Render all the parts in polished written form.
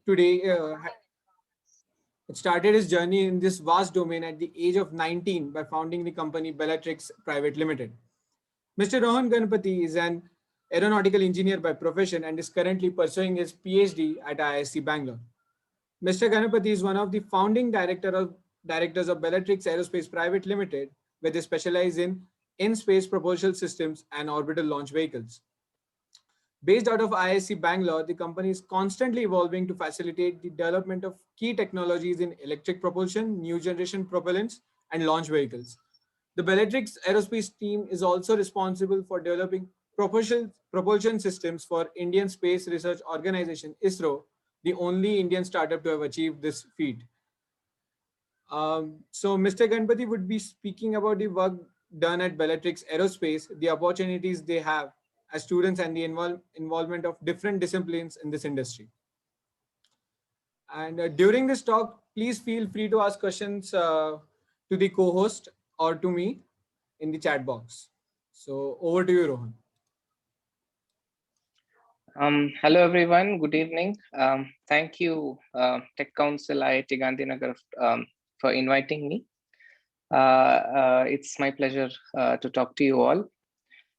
today started his journey in this vast domain at the age of 19 by founding the company Bellatrix Private Limited. Mr. Rohan Ganapathy is an aeronautical engineer by profession and is currently pursuing his PhD at IISc Bangalore. Mr. Ganapathy is one of the founding directors of Bellatrix Aerospace Private Limited, where they specialize in space propulsion systems and orbital launch vehicles. Based out of IISc Bangalore, the company is constantly evolving to facilitate the development of key technologies in electric propulsion, new generation propellants, and launch vehicles. The Bellatrix Aerospace team is also responsible for developing propulsion systems for Indian Space Research Organization (ISRO), the only Indian startup to have achieved this feat. So Mr. Ganpathy would be speaking about the work done at Bellatrix Aerospace, the opportunities they have as students, and the involvement of different disciplines in this industry. And during this talk, please feel free to ask questions to the co-host or to me in the chat box. So over to you, Rohan. Hello, everyone. Good evening. Thank you, Tech Council IIT Gandhinagar, for inviting me. It's my pleasure to talk to you all.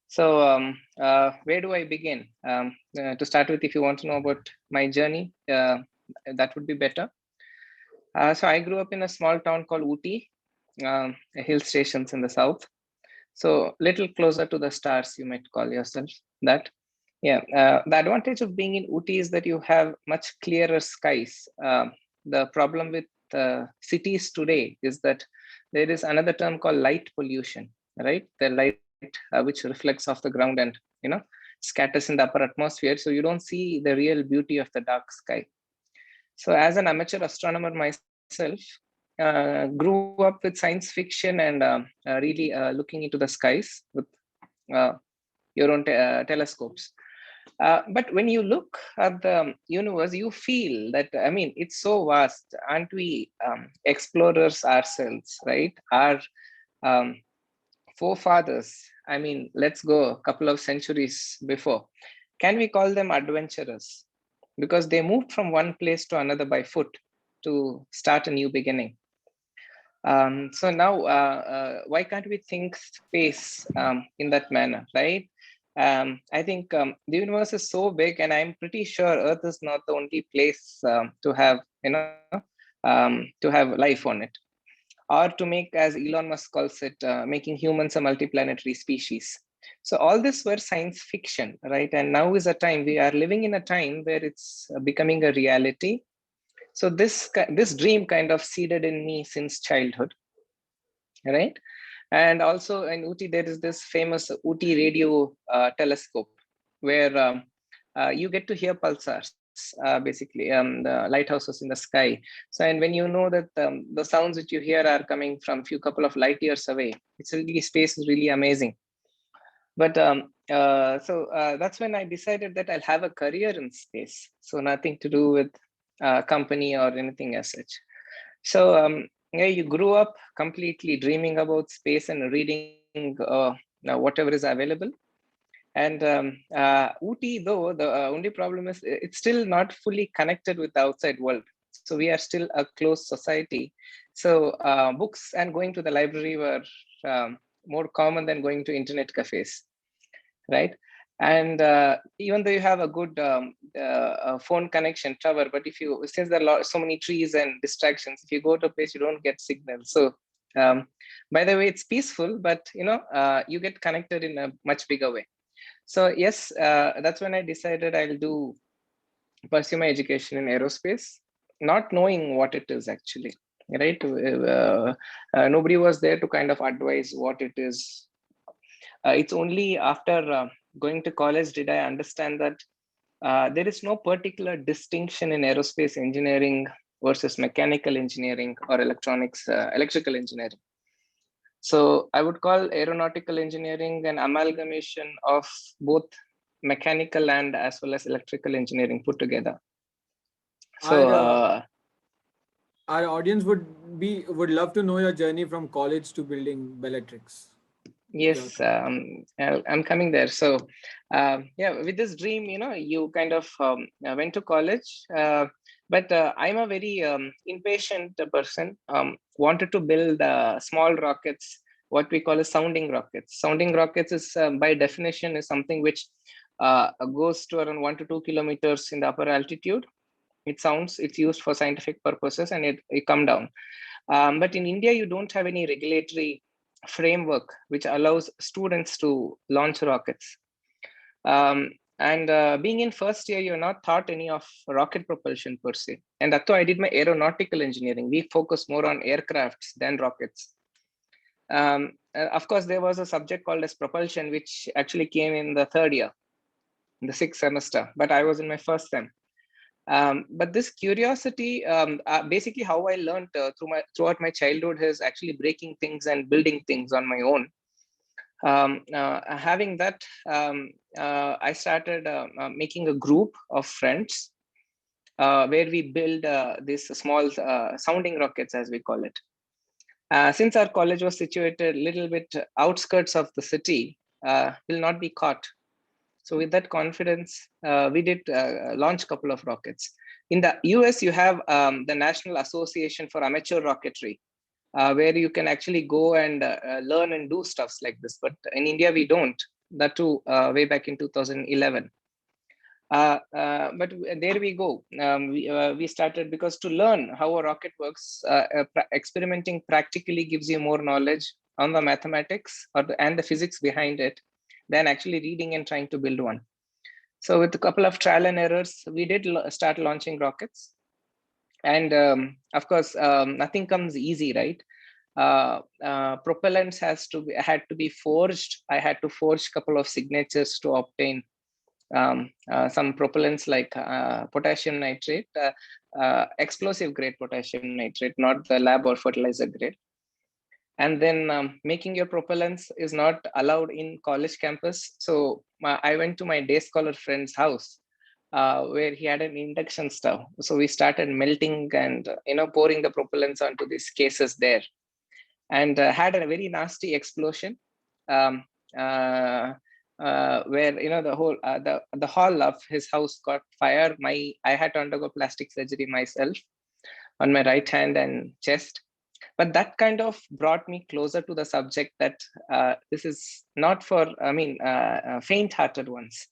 So where do I begin? To start with, if you want to know about my journey, that would be better. So I grew up in a small town called Ooty, hill stations in the south. So little closer to the stars, you might call yourself that. Yeah, the advantage of being in Ooty is that you have much clearer skies. The problem with cities today is that there is another term called light pollution, right? The light which reflects off the ground and scatters in the upper atmosphere. So you don't see the real beauty of the dark sky. So as an amateur astronomer myself, grew up with science fiction and really looking into the skies with your own telescopes. But when you look at the universe, you feel that, I mean, it's so vast. Aren't we explorers ourselves, right? Our forefathers, I mean, let's go a couple of centuries before. Can we call them adventurers? Because they moved from one place to another by foot to start a new beginning. So now, why can't we think space in that manner, right? I think the universe is so big, and I'm pretty sure Earth is not the only place to have, to have life on it, or to make, as Elon Musk calls it, making humans a multiplanetary species. So all this were science fiction, right? And now is a time, we are living in a time where it's becoming a reality. So this dream kind of seeded in me since childhood, right? And also in Ooty, there is this famous Ooty radio telescope where you get to hear pulsars, basically the lighthouses in the sky. So, and when you know that the sounds which you hear are coming from a couple of light years away, it's really, space is really amazing. But that's when I decided that I'll have a career in space. So nothing to do with company or anything as such. So yeah, you grew up completely dreaming about space and reading whatever is available. And Ooty, though, the only problem is it's still not fully connected with the outside world. So we are still a closed society. So books and going to the library were more common than going to internet cafes, right? And even though you have a good phone connection tower, but since there are so many trees and distractions, if you go to a place, you don't get signal. So by the way, it's peaceful, but you get connected in a much bigger way. So yes, that's when I decided I'll pursue my education in aerospace, not knowing what it is actually, right? Nobody was there to kind of advise what it is. It's only after going to college did I understand that there is no particular distinction in aerospace engineering versus mechanical engineering or electrical engineering. So I would call aeronautical engineering an amalgamation of both mechanical and as well as electrical engineering put together. So our audience would love to know your journey from college to building Bellatrix. Yes, I'm coming there. So yeah, with this dream, you kind of went to college. But I'm a very impatient person. Wanted to build small rockets, what we call as sounding rockets. Sounding rockets is by definition is something which goes to around 1 to 2 kilometers in the upper altitude. It sounds, it's used for scientific purposes, and it come down. But in India, you don't have any regulatory framework which allows students to launch rockets. And being in first year, you're not taught any of rocket propulsion per se. And that's why I did my aeronautical engineering. We focus more on aircrafts than rockets. Of course, there was a subject called as propulsion, which actually came in the third year, in the sixth semester, but I was in my first sem. But this curiosity, basically how I learned throughout my childhood is actually breaking things and building things on my own. Having that, I started making a group of friends where we build these small sounding rockets, as we call it. Since our college was situated a little bit outskirts of the city, will not be caught. So with that confidence, we did launch a couple of rockets. In the US, you have the National Association for Amateur Rocketry, where you can actually go and learn and do stuffs like this. But in India, we don't. That too, way back in 2011. But there we go. We started, because to learn how a rocket works, experimenting practically gives you more knowledge on the mathematics and the physics behind it than actually reading and trying to build one. So with a couple of trial and errors, we did start launching rockets. And of course, nothing comes easy, right? Propellants had to be forged. I had to forge a couple of signatures to obtain some propellants like potassium nitrate, explosive grade potassium nitrate, not the lab or fertilizer grade. And then making your propellants is not allowed in college campus. So I went to my day scholar friend's house where he had an induction stove. So we started melting and pouring the propellants onto these cases there, and had a very nasty explosion. Where the whole the hall of his house got fire. I had to undergo plastic surgery myself on my right hand and chest. But that kind of brought me closer to the subject that this is not for, faint-hearted ones.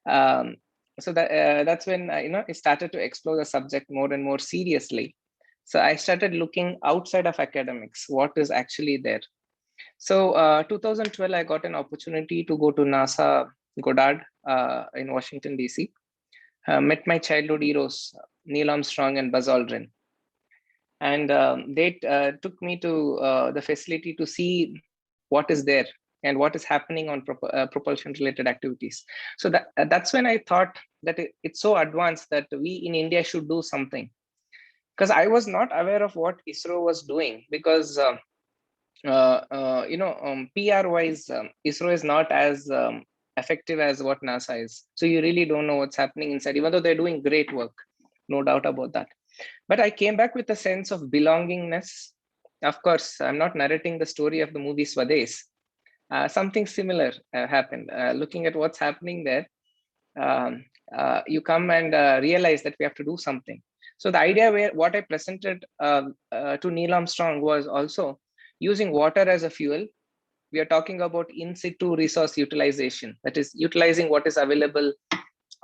So that's when I started to explore the subject more and more seriously. So I started looking outside of academics, what is actually there. So 2012, I got an opportunity to go to NASA Goddard in Washington, D.C. Met my childhood heroes, Neil Armstrong and Buzz Aldrin. And they took me to the facility to see what is there and what is happening on propulsion related activities. So that's when I thought that it's so advanced that we in India should do something. Because I was not aware of what ISRO was doing, because PR wise, ISRO is not as effective as what NASA is. So you really don't know what's happening inside, even though they're doing great work, no doubt about that. But I came back with a sense of belongingness. Of course, I'm not narrating the story of the movie Swades. Something similar happened. Looking at what's happening there, you come and realize that we have to do something. So the idea what I presented to Neil Armstrong was also using water as a fuel. We are talking about in situ resource utilization, that is utilizing what is available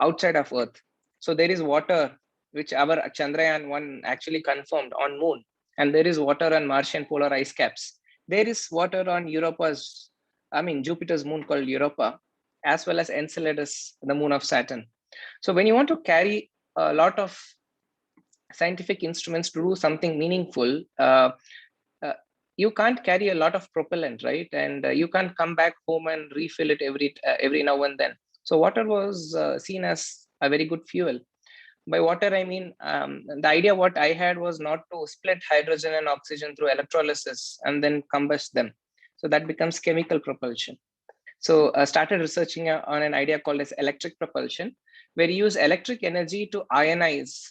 outside of Earth. So there is water, which our Chandrayaan-1 actually confirmed on Moon, and there is water on Martian polar ice caps. There is water on Jupiter's moon called Europa, as well as Enceladus, the moon of Saturn. So when you want to carry a lot of scientific instruments to do something meaningful, you can't carry a lot of propellant, right? And you can't come back home and refill it every now and then. So water was seen as a very good fuel. By water, I mean, the idea what I had was not to split hydrogen and oxygen through electrolysis and then combust them. So that becomes chemical propulsion. So I started researching on an idea called as electric propulsion, where you use electric energy to ionize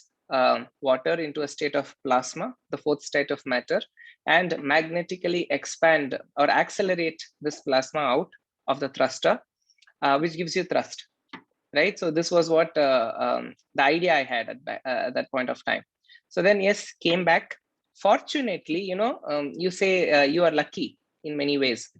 water into a state of plasma, the fourth state of matter, and magnetically expand or accelerate this plasma out of the thruster, which gives you thrust. right? So this was what the idea I had at that point of time. So then, yes, came back. Fortunately, you say you are lucky in many ways.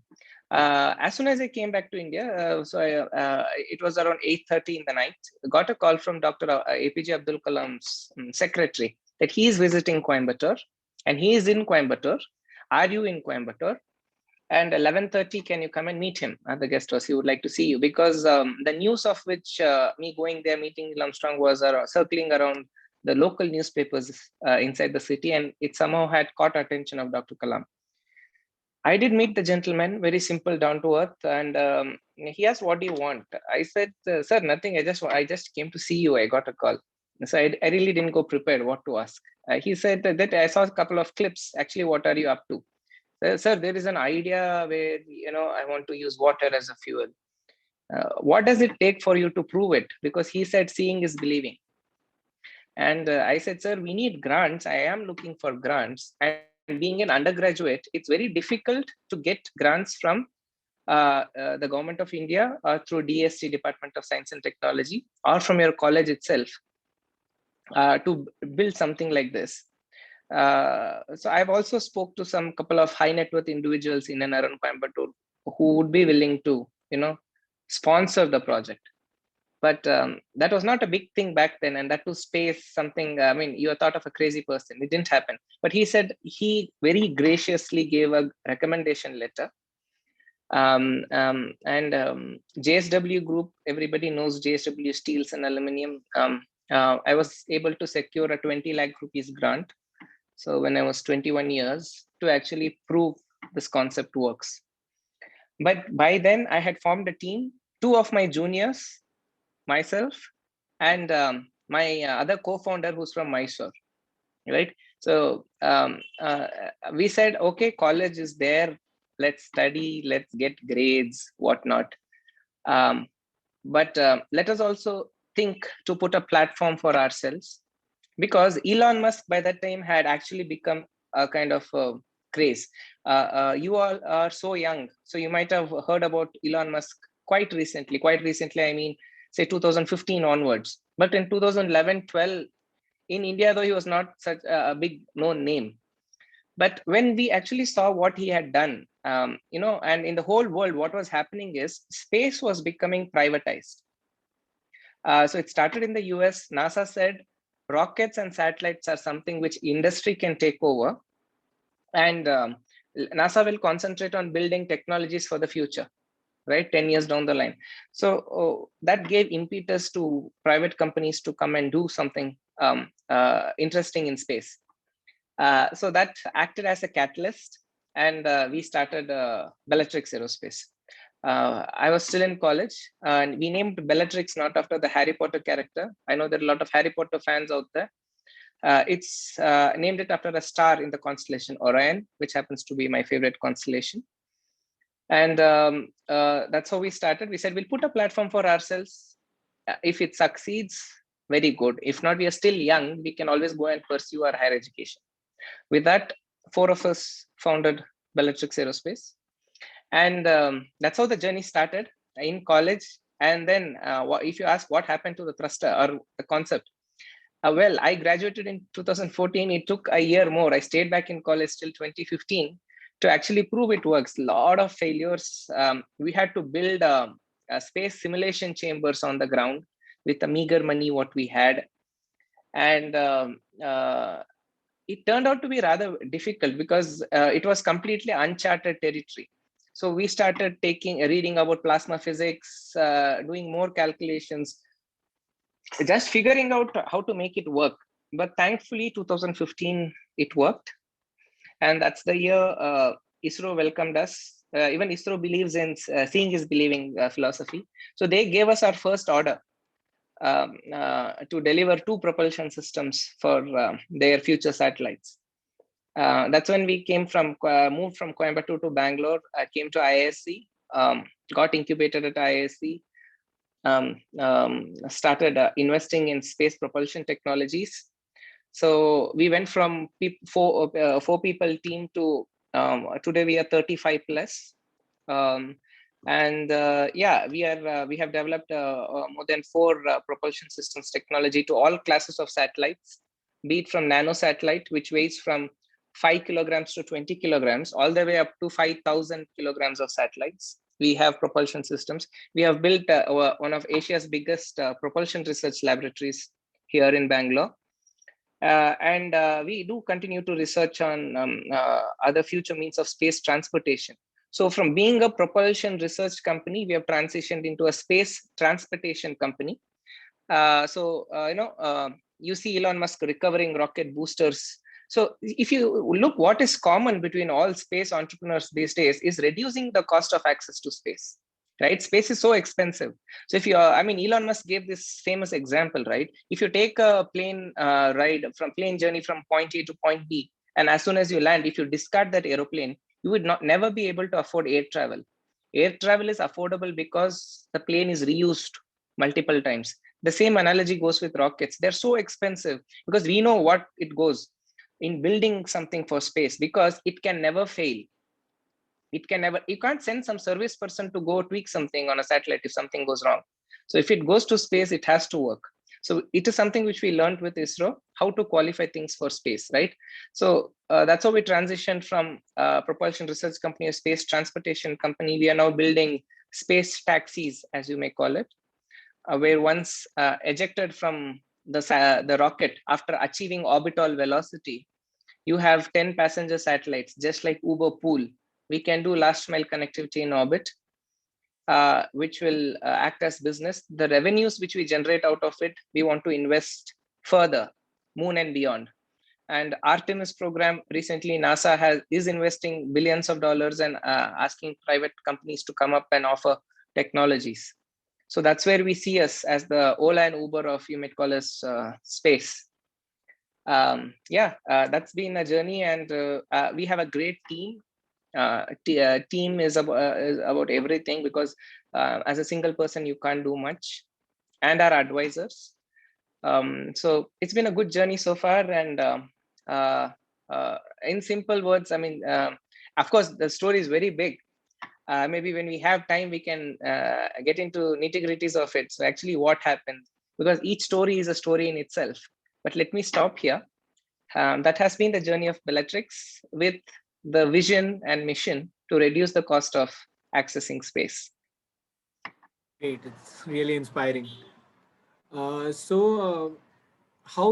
As soon as I came back to India, it was around 8:30 in the night. Got a call from Dr. APJ Abdul Kalam's secretary that he is visiting Coimbatore, and he is in Coimbatore. Are you in Coimbatore? And 11:30, can you come and meet him at the guest house? He would like to see you, because the news of which me going there meeting Neil Armstrong was circling around the local newspapers inside the city, and it somehow had caught attention of Dr. Kalam. I did meet the gentleman, very simple, down to earth, and he asked, "What do you want?" I said, "Sir, nothing. I just came to see you. I got a call." So I really didn't go prepared what to ask. He said that I saw a couple of clips. Actually, what are you up to? Sir, there is an idea where I want to use water as a fuel. What does it take for you to prove it? Because he said, "Seeing is believing." And I said, "Sir, we need grants. I am looking for grants. And being an undergraduate, it's very difficult to get grants from the government of India or through DST, Department of Science and Technology, or from your college itself to build something like this." So I've also spoke to some couple of high net worth individuals in and around Coimbatore who would be willing to, sponsor the project. But that was not a big thing back then, and that to space something. I mean, you thought of a crazy person. It didn't happen. But he said he very graciously gave a recommendation letter. And JSW Group, everybody knows JSW Steels and Aluminium. I was able to secure a 20 lakh rupees grant. So when I was 21 years, to actually prove this concept works. But by then I had formed a team, two of my juniors, myself, and my other co-founder who's from Mysore, right? So we said, okay, college is there. Let's study, let's get grades, whatnot. But let us also think to put a platform for ourselves, because Elon Musk by that time had actually become a kind of craze. You all are so young, so you might have heard about Elon Musk quite recently. Quite recently, I mean, say 2015 onwards. But in 2011, 12, in India, though he was not such a big known name. But when we actually saw what he had done, and in the whole world, what was happening is space was becoming privatized. So it started in the US. NASA said rockets and satellites are something which industry can take over. And NASA will concentrate on building technologies for the future, right? 10 years down the line. So that gave impetus to private companies to come and do something interesting in space. So that acted as a catalyst, and we started Bellatrix Aerospace. I was still in college, and we named Bellatrix not after the Harry Potter character. I know there are a lot of Harry Potter fans out there. It's named it after a star in the constellation Orion, which happens to be my favorite constellation. And that's how we started. We said we'll put a platform for ourselves. If it succeeds, very good. If not, we are still young. We can always go and pursue our higher education. With that, four of us founded Bellatrix Aerospace. And that's how the journey started in college. And then if you ask what happened to the thruster or the concept, well, I graduated in 2014. It took a year more. I stayed back in college till 2015 to actually prove it works. A lot of failures. We had to build a space simulation chambers on the ground with the meager money what we had. And it turned out to be rather difficult because it was completely uncharted territory. So we started reading about plasma physics, doing more calculations, just figuring out how to make it work. But thankfully, 2015, it worked. And that's the year ISRO welcomed us. Even ISRO believes in seeing is believing philosophy. So they gave us our first order to deliver 2 propulsion systems for their future satellites. That's when we moved from Coimbatore to Bangalore. I came to IISc, got incubated at IISc, started investing in space propulsion technologies. So we went from four people team to today we are 35 plus. And yeah, we have developed more than 4 propulsion systems technology to all classes of satellites, be it from nano satellite, which weighs from 5 kilograms to 20 kilograms, all the way up to 5,000 kilograms of satellites. We have propulsion systems. We have built one of Asia's biggest propulsion research laboratories here in Bangalore. And we do continue to research on other future means of space transportation. So from being a propulsion research company, we have transitioned into a space transportation company. You see Elon Musk recovering rocket boosters. So if you look, what is common between all space entrepreneurs these days is reducing the cost of access to space, right? Space is so expensive. So if you, Elon Musk gave this famous example, right? If you take a plane plane journey from point A to point B, and as soon as you land, if you discard that aeroplane, you would never be able to afford air travel. Air travel is affordable because the plane is reused multiple times. The same analogy goes with rockets. They're so expensive because we know what it goes in building something for space, because it can never fail. It can never, you can't send some service person to go tweak something on a satellite if something goes wrong. So if it goes to space, it has to work. So it is something which we learned with ISRO, how to qualify things for space, right? So that's how we transitioned from propulsion research company, a space transportation company. We are now building space taxis, as you may call it, where once ejected from the rocket after achieving orbital velocity, you have 10 passenger satellites, just like Uber Pool. We can do last mile connectivity in orbit, which will act as business. The revenues which we generate out of it, we want to invest further, moon and beyond. And Artemis program, recently NASA is investing billions of dollars and asking private companies to come up and offer technologies. So that's where we see us as the Ola and Uber of, you might call us, space. That's been a journey, and we have a great team. Team is about everything, because as a single person you can't do much, and our advisors. So it's been a good journey so far. And in simple words, of course the story is very big. Maybe when we have time we can get into nitty-gritties of it. So actually what happened, because each story is a story in itself. But let me stop here. That has been the journey of Bellatrix, with the vision and mission to reduce the cost of accessing space. Great, it's really inspiring. How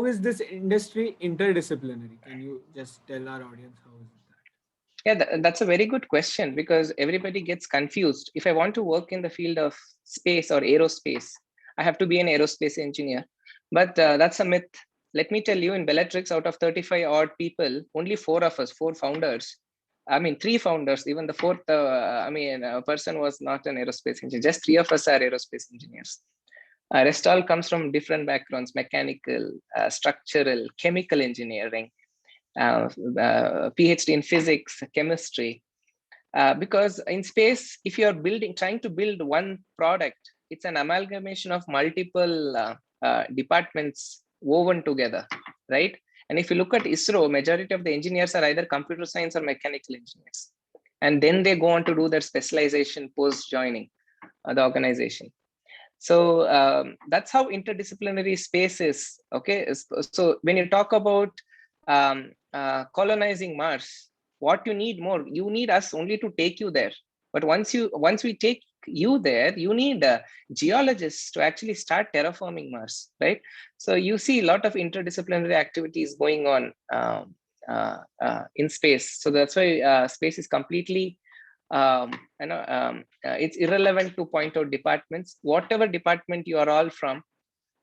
is this industry interdisciplinary? Can you just tell our audience how is that? Yeah, that's a very good question, because everybody gets confused. If I want to work in the field of space or aerospace, I have to be an aerospace engineer. But that's a myth. Let me tell you, in Bellatrix, out of 35 odd people, only 4 of us, 4 founders, 3 founders, even the fourth, person was not an aerospace engineer. Just 3 of us are aerospace engineers. Rest all comes from different backgrounds: mechanical, structural, chemical engineering, PhD in physics, chemistry. Because in space, if you're trying to build one product, it's an amalgamation of multiple departments woven together, right? And if you look at ISRO, majority of the engineers are either computer science or mechanical engineers. And then they go on to do their specialization post joining the organization. So that's how interdisciplinary space is. Okay, so when you talk about colonizing Mars, what you need more, you need us only to take you there. But once we take you there, you need geologists to actually start terraforming Mars, right? So you see a lot of interdisciplinary activities going on in space. So that's why space is completely it's irrelevant to point out departments. Whatever department you are all from,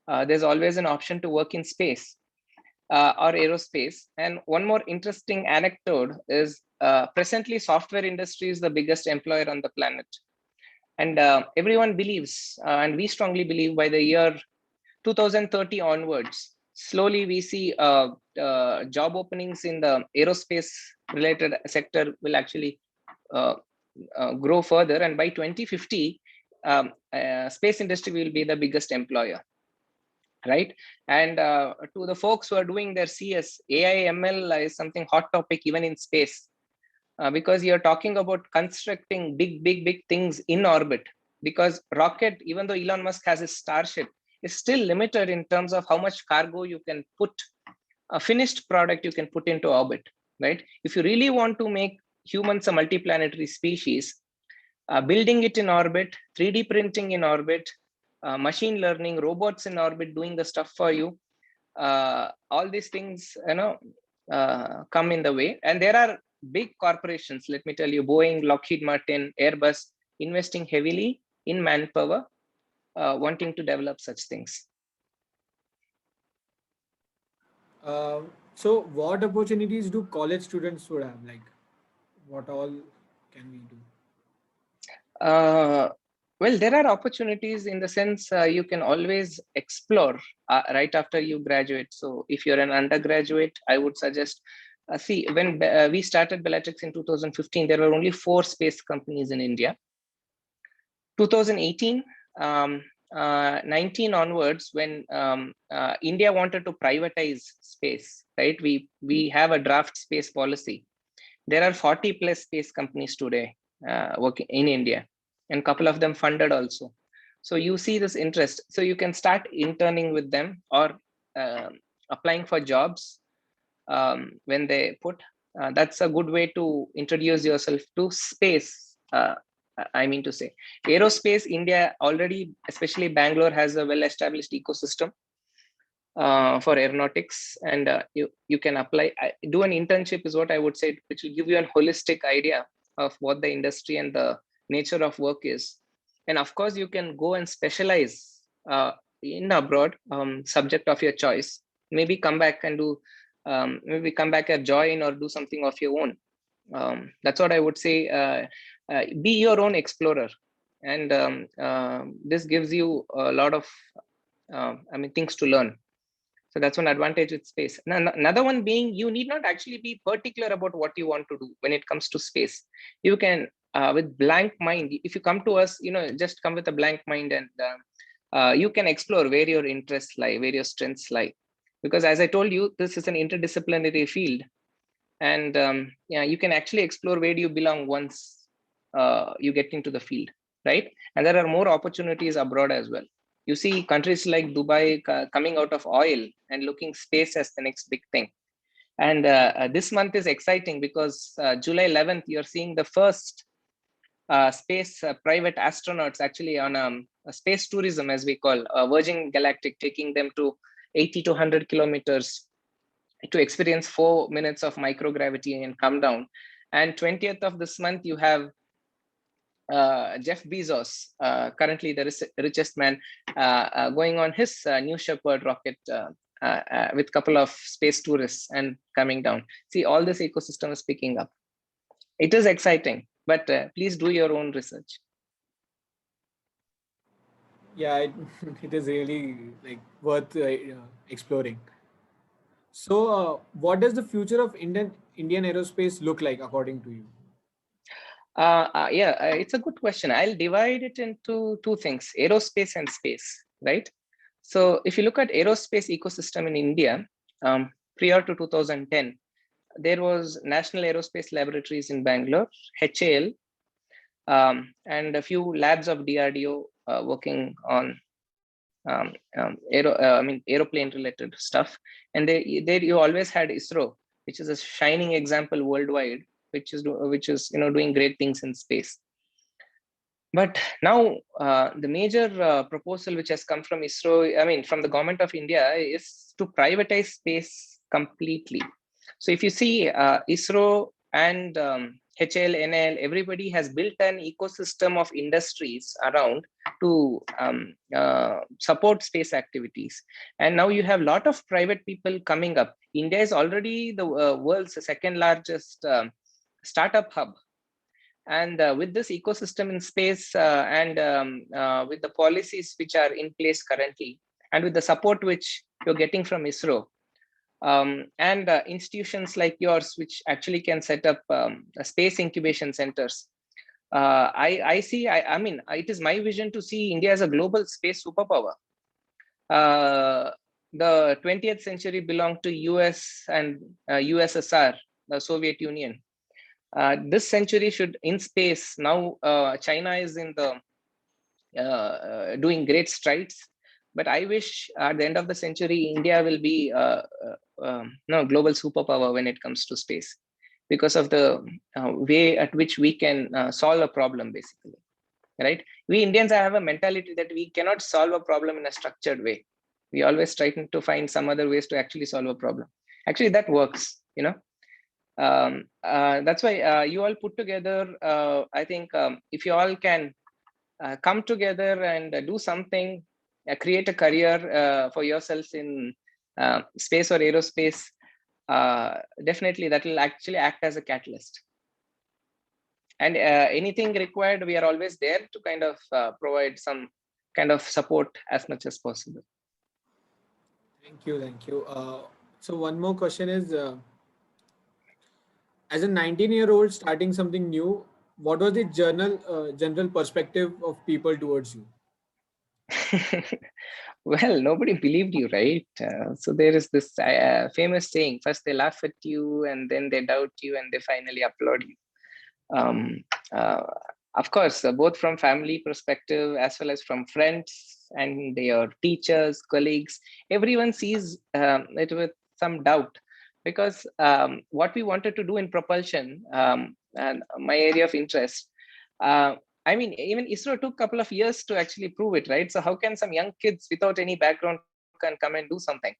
there's always an option to work in space or aerospace. And one more interesting anecdote is presently software industry is the biggest employer on the planet. And everyone believes, and we strongly believe, by the year 2030 onwards, slowly we see job openings in the aerospace related sector will actually grow further, and by 2050 space industry will be the biggest employer, right? And to the folks who are doing their CS, AI ML is something hot topic even in space. because you're talking about constructing big things in orbit. Because rocket, even though Elon Musk has his Starship, is still limited in terms of how much cargo you can put, a finished product you can put into orbit, right? If you really want to make humans a multiplanetary species, building it in orbit, 3D printing in orbit, machine learning, robots in orbit doing the stuff for you, all these things, come in the way. And there are big corporations, let me tell you, Boeing, Lockheed Martin, Airbus, investing heavily in manpower, wanting to develop such things. So what opportunities do college students would have? Like, what all can we do? Well, there are opportunities in the sense you can always explore right after you graduate. So if you're an undergraduate, I would suggest, see, when we started Bellatrix in 2015, there were only 4 space companies in India. 2018, 19 onwards, when India wanted to privatize space, right? We have a draft space policy. There are 40 plus space companies today working in India, and a couple of them funded also. So you see this interest. So you can start interning with them or applying for jobs when they put. That's a good way to introduce yourself to space. I mean to say, aerospace, India already, especially Bangalore, has a well-established ecosystem for aeronautics, and you can apply, do an internship is what I would say, which will give you a holistic idea of what the industry and the nature of work is. And of course, you can go and specialize in abroad, subject of your choice. Maybe come back and do, maybe come back and join or do something of your own. That's what I would say. Be your own explorer, and this gives you a lot of things to learn. So that's one advantage with space. Another one being, you need not actually be particular about what you want to do when it comes to space. You can, with blank mind, if you come to us, just come with a blank mind, and you can explore where your interests lie, where your strengths lie. Because as I told you, this is an interdisciplinary field. And you can actually explore where do you belong once you get into the field, right? And there are more opportunities abroad as well. You see countries like Dubai coming out of oil and looking space as the next big thing. And this month is exciting because July 11th, you're seeing the first space private astronauts actually on a space tourism, as we call, Virgin Galactic, taking them to 80 to 100 kilometers to experience 4 minutes of microgravity and come down. And 20th of this month, you have Jeff Bezos, currently the richest man, going on his New Shepard rocket with a couple of space tourists and coming down. See, all this ecosystem is picking up. It is exciting, but please do your own research. Yeah, it is really like worth exploring. So, what does the future of Indian aerospace look like according to you? It's a good question. I'll divide it into 2 things: aerospace and space, right? So if you look at aerospace ecosystem in India, prior to 2010, there was National Aerospace Laboratories in Bangalore, HAL, and a few labs of DRDO working on aeroplane related stuff. And there you always had ISRO, which is a shining example worldwide, which is doing great things in space. But now the major proposal which has come from ISRO, from the government of India, is to privatize space completely. So if you see ISRO and HAL, NL, everybody has built an ecosystem of industries around to support space activities. And now you have a lot of private people coming up. India is already the world's second largest startup hub. And with this ecosystem in space and with the policies which are in place currently, and with the support which you're getting from ISRO, and institutions like yours, which actually can set up space incubation centers, I see, it is my vision to see India as a global space superpower. The 20th century belonged to US and USSR, the Soviet Union. This century should in space. Now China is in the doing great strides, but I wish at the end of the century India will be no global superpower when it comes to space, because of the way at which we can solve a problem, basically, right? We Indians have a mentality that we cannot solve a problem in a structured way. We always try to find some other ways to actually solve a problem. Actually, that works, you know. That's why you all put together, I think if you all can come together and do something, create a career for yourselves in space or aerospace, definitely that will actually act as a catalyst. And anything required, we are always there to kind of provide some kind of support as much as possible. Thank you. Thank you. So one more question is, as a 19-year-old starting something new, what was the general perspective of people towards you? Well, nobody believed you, right? So there is this famous saying: first they laugh at you, and then they doubt you, and they finally applaud you. Um, uh, of course, both from family perspective as well as from friends and your teachers, colleagues, everyone sees it with some doubt, because what we wanted to do in propulsion, and my area of interest, uh, I mean, even ISRO took a couple of years to actually prove it, right? So how can some young kids without any background can come and do something?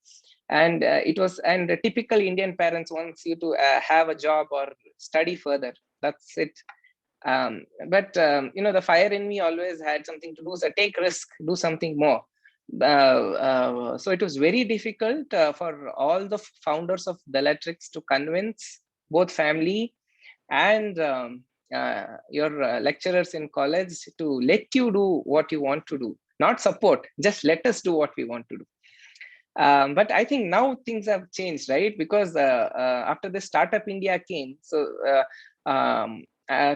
And it was, and the typical Indian parents wants you to have a job or study further. That's it. But you know, the fire in me always had something to do. So take risk, do something more. So it was very difficult for all the founders of Bellatrix to convince both family and your lecturers in college to let you do what you want to do, not support, just let us do what we want to do. But I think now things have changed, right? Because after the Startup India came, so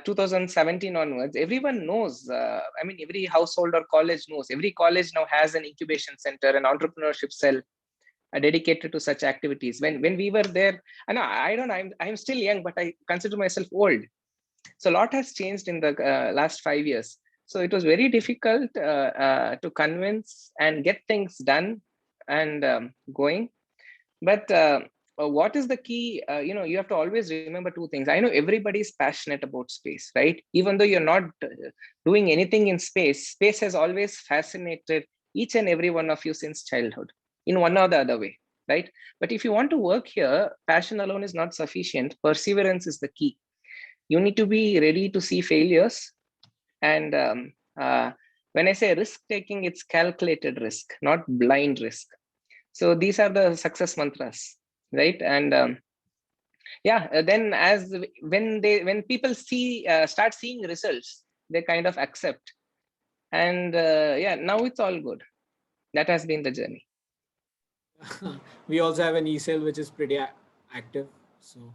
2017 onwards, everyone knows. I mean, every household or college knows. Every college now has an incubation center, an entrepreneurship cell dedicated to such activities. When we were there, and I don't know, I'm still young, but I consider myself old. So a lot has changed in the last 5 years. So it was very difficult to convince and get things done and going. But what is the key? You know, you have to always remember two things. I know everybody is passionate about space, right? Even though you're not doing anything in space, space has always fascinated each and every one of you since childhood, in one or the other way, right? But if you want to work here, passion alone is not sufficient. Perseverance is the key. You need to be ready to see failures. And when I say risk taking, it's calculated risk, not blind risk. So these are the success mantras, right? And yeah, then as when people see start seeing results, they kind of accept. And yeah, now it's all good. That has been the journey. We also have an e-cell which is pretty active. So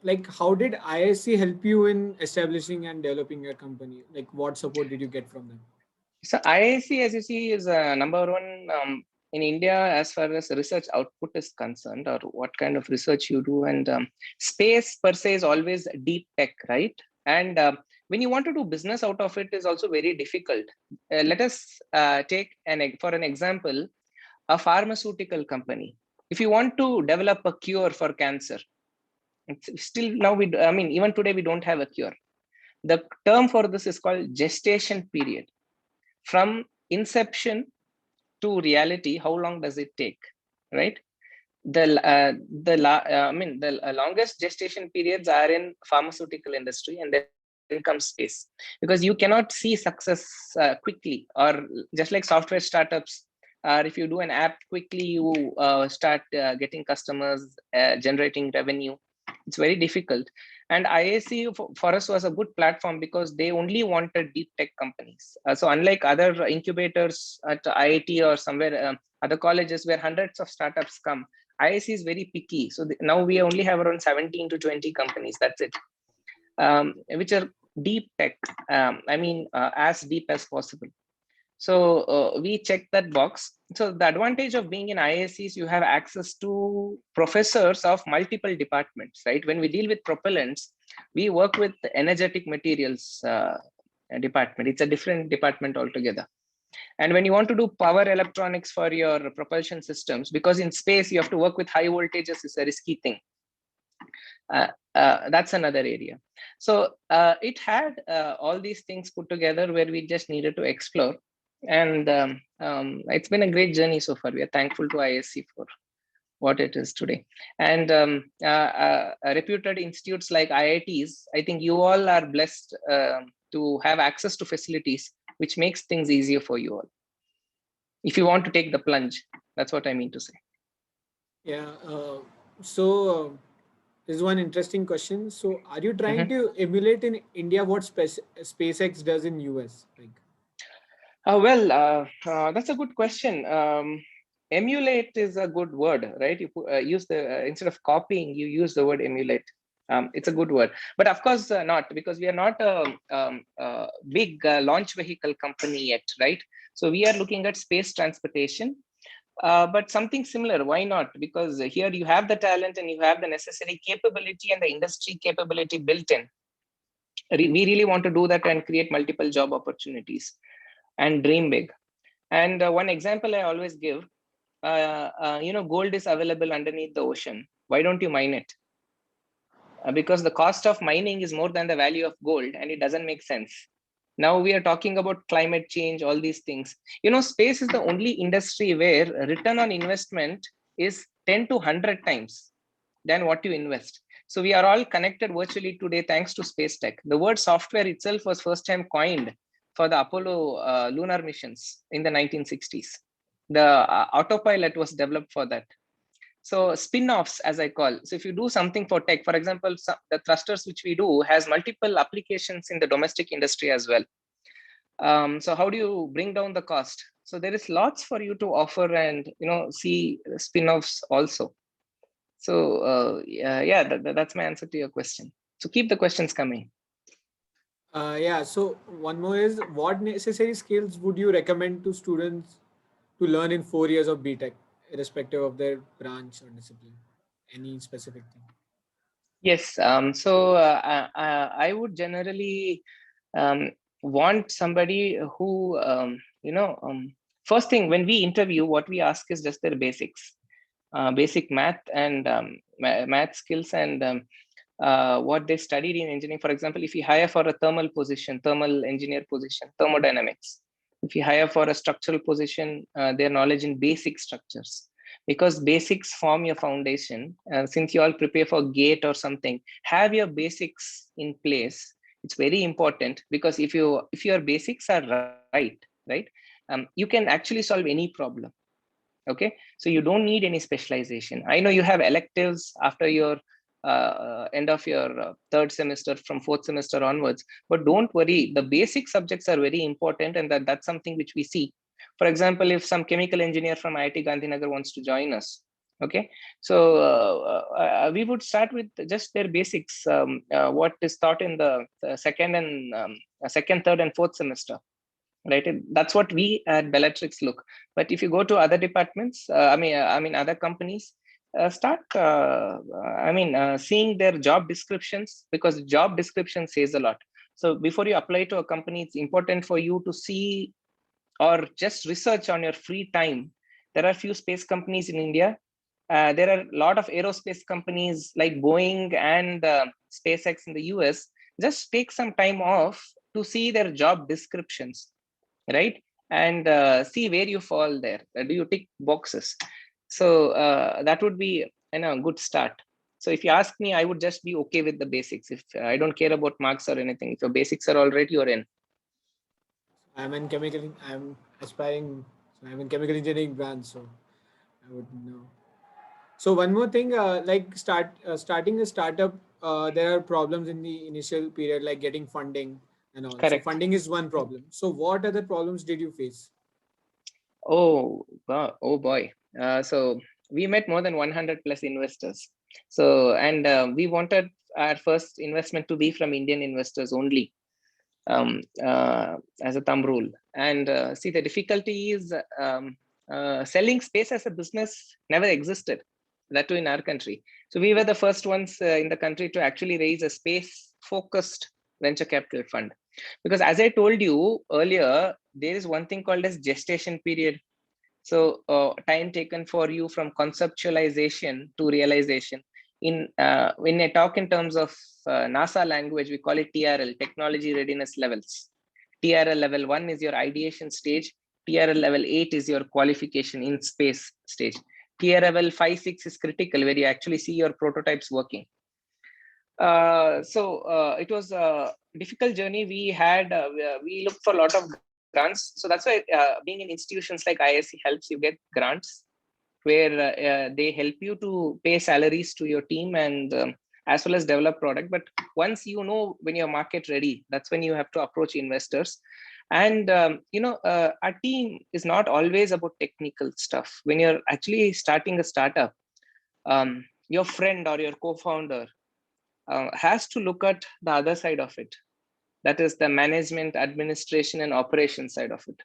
like, how did ISC help you in establishing and developing your company? Like, what support did you get from them? So IIC, as you see, is number one in India as far as research output is concerned, or what kind of research you do. And space per se is always deep tech, right? And when you want to do business out of it is also very difficult. Let us take for an example, a pharmaceutical company. If you want to develop a cure for cancer, it's still now I mean, even today we don't have a cure. The term for this is called gestation period. From inception to reality, how long does it take, right? I mean, the longest gestation periods are in pharmaceutical industry, and then comes space, because you cannot see success quickly. Or just like software startups, or if you do an app quickly, you start getting customers, generating revenue. It's very difficult. And IAC for us was a good platform because they only wanted deep tech companies. So unlike other incubators at IIT or somewhere, other colleges where hundreds of startups come, IIC is very picky. So now we only have around 17 to 20 companies. That's it, which are deep tech. I mean, as deep as possible. So we check that box. so the advantage of being in IISc is you have access to professors of multiple departments, right? When we deal with propellants, we work with the energetic materials department. It's a different department altogether. And when you want to do power electronics for your propulsion systems, because in space you have to work with high voltages, it's a risky thing. That's another area. So it had all these things put together where we just needed to explore. And it's been a great journey so far. We are thankful to ISC for what it is today. And reputed institutes like IITs, I think you all are blessed to have access to facilities, which makes things easier for you all. If you want to take the plunge, that's what I mean to say. Yeah. So this is one interesting question. So are you trying to emulate in India what SpaceX does in US? Like, That's a good question. Emulate is a good word, right? You use the instead of copying, you use the word emulate. It's a good word, but of course not, because we are not a big launch vehicle company yet, right? So we are looking at space transportation, but something similar. Why not? Because here you have the talent and you have the necessary capability and the industry capability built in. We really want to do that and create multiple job opportunities and dream big. And one example I always give, gold is available underneath the ocean. Why don't you mine it? Because the cost of mining is more than the value of gold, and it doesn't make sense. Now we are talking about climate change, all these things. Space is the only industry where return on investment is 10 to 100 times than what you invest. So we are all connected virtually today thanks to space tech. The word software itself was first time coined for the Apollo lunar missions in the 1960s. The autopilot was developed for that. So spin-offs, as I call. So if you do something for tech, for example, the thrusters which we do has multiple applications in the domestic industry as well. So how do you bring down the cost? So there is lots for you to offer and see spin-offs also. So that's my answer to your question. So keep the questions coming. yeah. So one more is, what necessary skills would you recommend to students to learn in 4 years of BTech, irrespective of their branch or discipline? Any specific thing? Yes. I would generally want somebody who, first thing when we interview, what we ask is just their basics, basic math and math skills and what they studied in engineering. For example, if you hire for a thermal engineer position, thermodynamics. If you hire for a structural position, their knowledge in basic structures, because basics form your foundation. Since you all prepare for GATE or something, have your basics in place. It's very important, because if your basics are right, you can actually solve any problem. Okay, so you don't need any specialization. I know you have electives after your end of your third semester, from fourth semester onwards, but don't worry, the basic subjects are very important, and that's something which we see. For example, if some chemical engineer from IIT Gandhinagar wants to join us, okay, so we would start with just their basics, what is taught in the second, third and fourth semester, right? That's what we at Bellatrix look. But if you go to other departments, other companies, start seeing their job descriptions, because job description says a lot. So before you apply to a company, it's important for you to see or just research on your free time. There are few space companies in India. There are a lot of aerospace companies like Boeing and SpaceX in the US. Just take some time off to see their job descriptions, right? And see where you fall there. Do you tick boxes? So that would be a good start. So if you ask me, I would just be okay with the basics. If I don't care about marks or anything, if your basics are all right, you're in. I'm aspiring. So I'm in chemical engineering branch, so I would know. So one more thing, starting a startup, there are problems in the initial period, like getting funding and all. So Correct. funding is one problem. So what other problems did you face? Oh, wow. Oh boy. So we met more than 100 plus investors. So, and we wanted our first investment to be from Indian investors only, as a thumb rule. And see, the difficulty is selling space as a business never existed, that too in our country. So we were the first ones in the country to actually raise a space focused venture capital fund. Because as I told you earlier, there is one thing called as gestation period. So time taken for you from conceptualization to realization. When I talk in terms of NASA language, we call it TRL, technology readiness levels. TRL level 1 is your ideation stage. TRL level 8 is your qualification in space stage. TRL level 5, 6 is critical, where you actually see your prototypes working. It was a difficult journey. We looked for a lot of grants. So that's why being in institutions like ISC helps you get grants where they help you to pay salaries to your team and as well as develop product. But once you know when you're market ready, that's when you have to approach investors. And our team is not always about technical stuff. When you're actually starting a startup, your friend or your co-founder has to look at the other side of it. That is the management, administration, and operation side of it.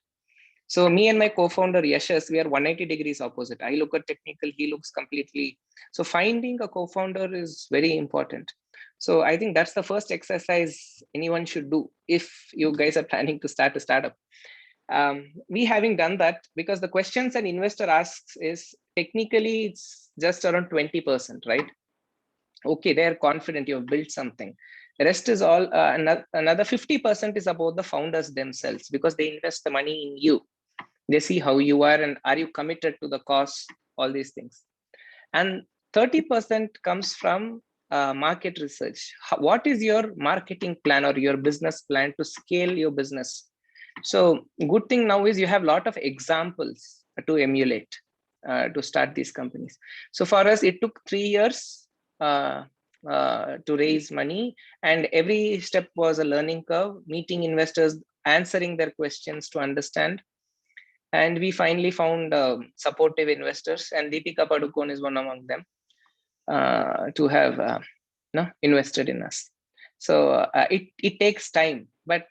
So me and my co-founder Yashas, we are 180 degrees opposite. I look at technical, he looks completely. So finding a co-founder is very important. So I think that's the first exercise anyone should do if you guys are planning to start a startup. We having done that, because the questions an investor asks is technically it's just around 20%, right? Okay, they're confident you've built something. The rest is all another 50% is about the founders themselves, because they invest the money in you. They see how you are and are you committed to the cause, all these things. And 30% comes from market research. What is your marketing plan or your business plan to scale your business? So good thing now is you have a lot of examples to emulate to start these companies. So for us, it took 3 years to raise money, and every step was a learning curve, meeting investors, answering their questions to understand. And we finally found supportive investors, and Deepika Padukone is one among them to have invested in us. So it takes time, but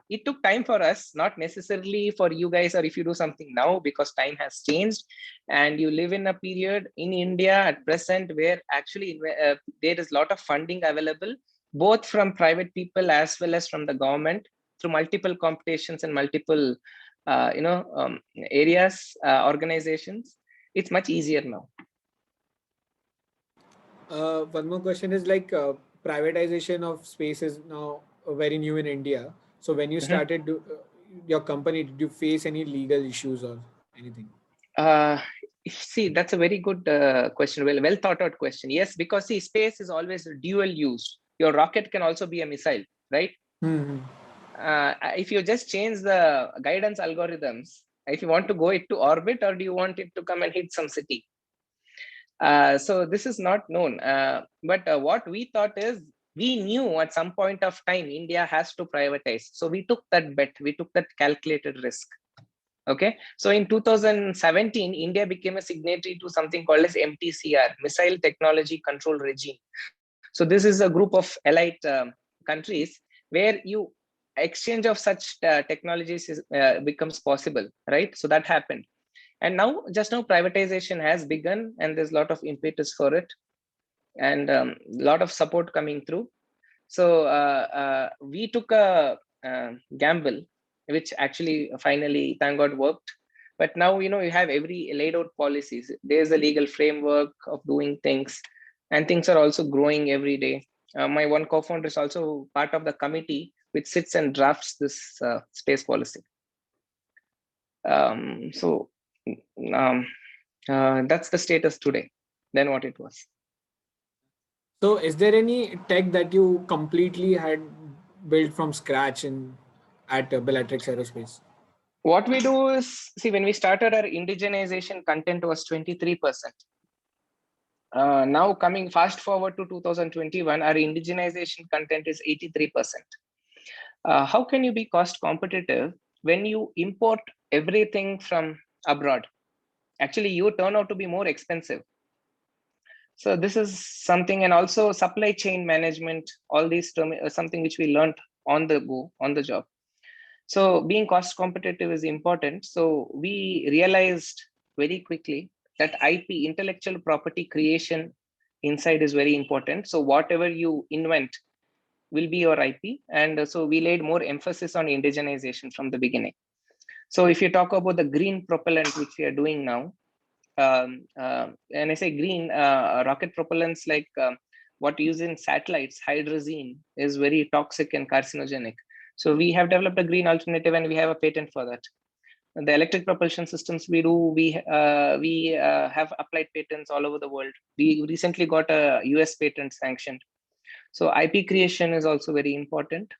it took time for us, not necessarily for you guys, or if you do something now, because time has changed and you live in a period in India at present where actually there is a lot of funding available, both from private people as well as from the government, through multiple competitions and multiple areas, organizations. It's much easier now. One more question is like privatization of space is now very new in India. So when you started your company, did you face any legal issues or anything? See, that's a very good question. Well thought out question. Yes, because see, space is always dual use. Your rocket can also be a missile, right? If you just change the guidance algorithms, if you want to go it to orbit, or do you want it to come and hit some city? So this is not known. But what we thought is, we knew at some point of time India has to privatize. So we took that bet. We took that calculated risk. Okay. So in 2017, India became a signatory to something called as MTCR, Missile Technology Control Regime. So this is a group of allied countries where you exchange of such technologies becomes possible, right? So that happened. And now, just now, privatization has begun, and there's a lot of impetus for it, and a lot of support coming through. So we took a gamble, which actually finally, thank God, worked. But now, you have every laid out policies. There's a legal framework of doing things, and things are also growing every day. My one co-founder is also part of the committee which sits and drafts this space policy. That's the status today than what it was. So is there any tech that you completely had built from scratch at Bellatrix Aerospace? What we do is, see, when we started, our indigenization content was 23%. Now coming fast forward to 2021, our indigenization content is 83%. How can you be cost competitive when you import everything from abroad? Actually, you turn out to be more expensive. So this is something, and also supply chain management, all these something which we learned on the go, on the job. So being cost competitive is important. So we realized very quickly that IP, intellectual property creation inside, is very important. So whatever you invent will be your IP. And so we laid more emphasis on indigenization from the beginning. So if you talk about the green propellant, which we are doing now, and I say green, rocket propellants like what you use in satellites, hydrazine, is very toxic and carcinogenic. So we have developed a green alternative, and we have a patent for that. The electric propulsion systems we have applied patents all over the world. We recently got a US patent sanctioned. So IP creation is also very important.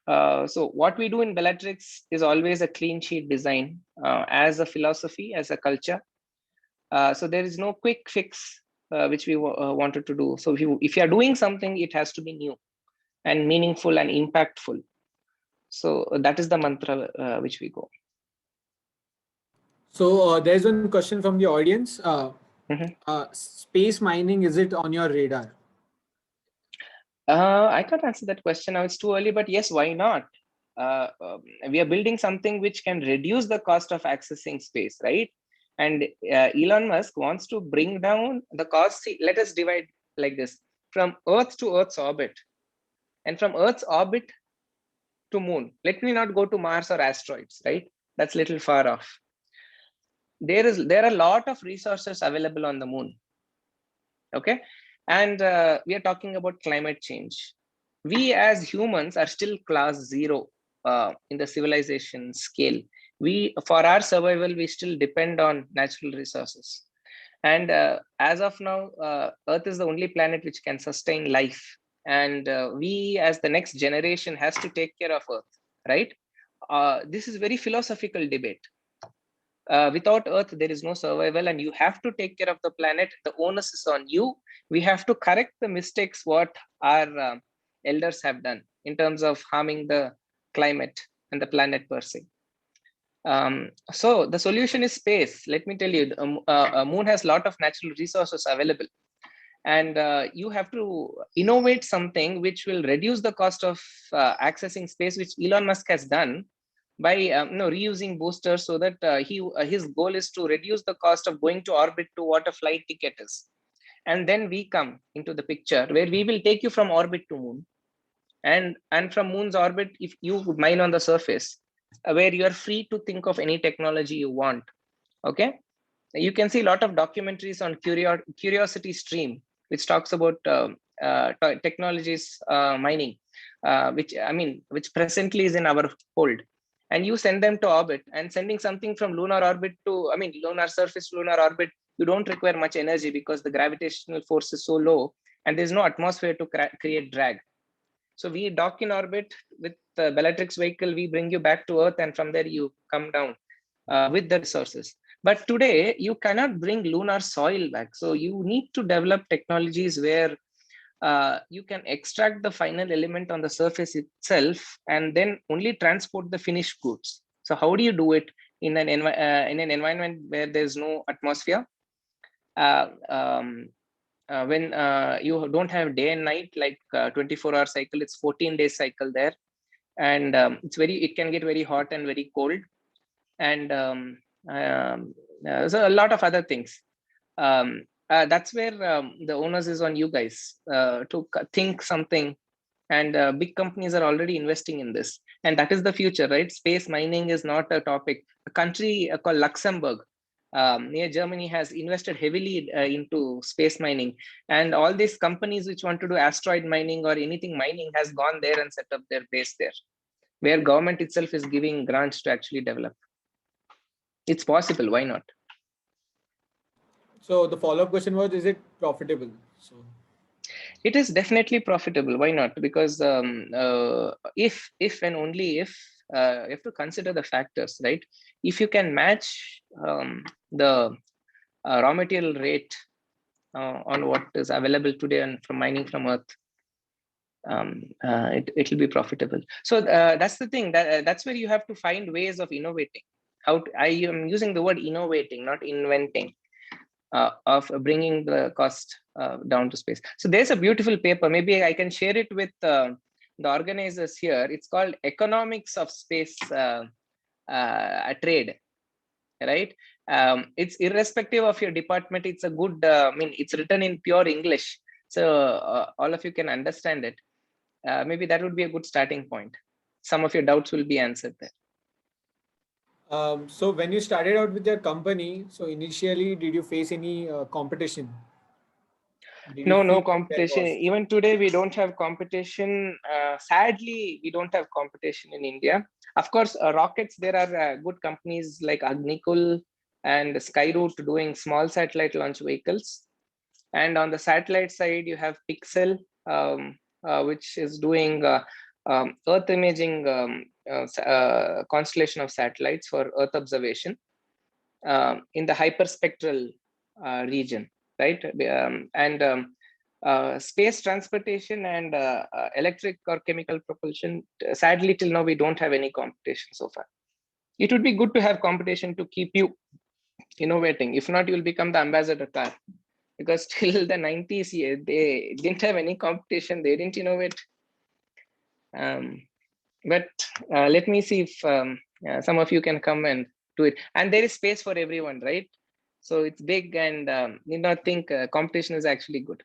So what we do in Bellatrix is always a clean sheet design, as a philosophy, as a culture. So there is no quick fix which we wanted to do. So if you are doing something, it has to be new and meaningful and impactful. So that is the mantra which we go. So there's one question from the audience. Mhm. Space mining, is it on your radar? I can't answer that question now. It's too early, but yes, why not? We are building something which can reduce the cost of accessing space, right? And Elon Musk wants to bring down the cost. See, let us divide like this: from Earth to Earth's orbit, and from Earth's orbit to Moon. Let me not go to Mars or asteroids, right? That's a little far off. There are a lot of resources available on the Moon. Okay, and we are talking about climate change. We as humans are still class 0 in the civilization scale. For our survival, we still depend on natural resources. And as of now, Earth is the only planet which can sustain life. And we as the next generation has to take care of Earth, right? This is very philosophical debate. Without Earth, there is no survival, and you have to take care of the planet. The onus is on you. We have to correct the mistakes what our elders have done in terms of harming the climate and the planet per se. So the solution is space. Let me tell you, the Moon has a lot of natural resources available, and you have to innovate something which will reduce the cost of accessing space, which Elon Musk has done by reusing boosters, so that his goal is to reduce the cost of going to orbit to what a flight ticket is. And then we come into the picture where we will take you from orbit to Moon, and from Moon's orbit, if you mine on the surface, where you are free to think of any technology you want. Okay, you can see a lot of documentaries on Curiosity Stream, which talks about technologies mining, which presently is in our hold. And you send them to orbit, and sending something from lunar orbit to, lunar surface to lunar orbit, you don't require much energy because the gravitational force is so low, and there's no atmosphere to create drag. So we dock in orbit with the Bellatrix vehicle, we bring you back to Earth, and from there you come down with the resources. But today you cannot bring lunar soil back. So you need to develop technologies where you can extract the final element on the surface itself and then only transport the finished goods. So how do you do it in an environment where there's no atmosphere? When you don't have day and night, like 24-hour cycle, it's 14-day cycle there. And it can get very hot and very cold. And so a lot of other things. That's where the onus is on you guys to think something. And big companies are already investing in this. And that is the future, right? Space mining is not a topic. A country called Luxembourg, near Germany, has invested heavily into space mining. And all these companies which want to do asteroid mining or anything mining has gone there and set up their base there, where government itself is giving grants to actually develop. It's possible, why not? So the follow-up question was, is it profitable? So it is definitely profitable. Why not? Because if and only if you have to consider the factors, right? If you can match the raw material rate on what is available today and from mining from Earth, it will be profitable. So that's the thing, that's where you have to find ways of innovating. I am using the word innovating, not inventing, of bringing the cost down to space. So there's a beautiful paper. Maybe I can share it with the organizers here, it's called economics of space trade, right? It's irrespective of your department. It's a good, I mean, it's written in pure English, so all of you can understand it. Maybe that would be a good starting point. Some of your doubts will be answered there. So when you started out with your company, so initially, did you face any competition? Did you No feel like there competition. was? Even today, we don't have competition. Sadly, we don't have competition in India. Of course, rockets, there are good companies like Agnikul and Skyroot doing small satellite launch vehicles. And on the satellite side, you have Pixel, which is doing Earth imaging constellation of satellites for Earth observation in the hyperspectral region, right? Space transportation and electric or chemical propulsion, sadly, till now, we don't have any competition so far. It would be good to have competition to keep you innovating. If not, you'll become the ambassador car. Because till the 90s, yeah, they didn't have any competition. They didn't innovate. But let me see if some of you can come and do it. And there is space for everyone, right? So it's big, and need not think competition is actually good.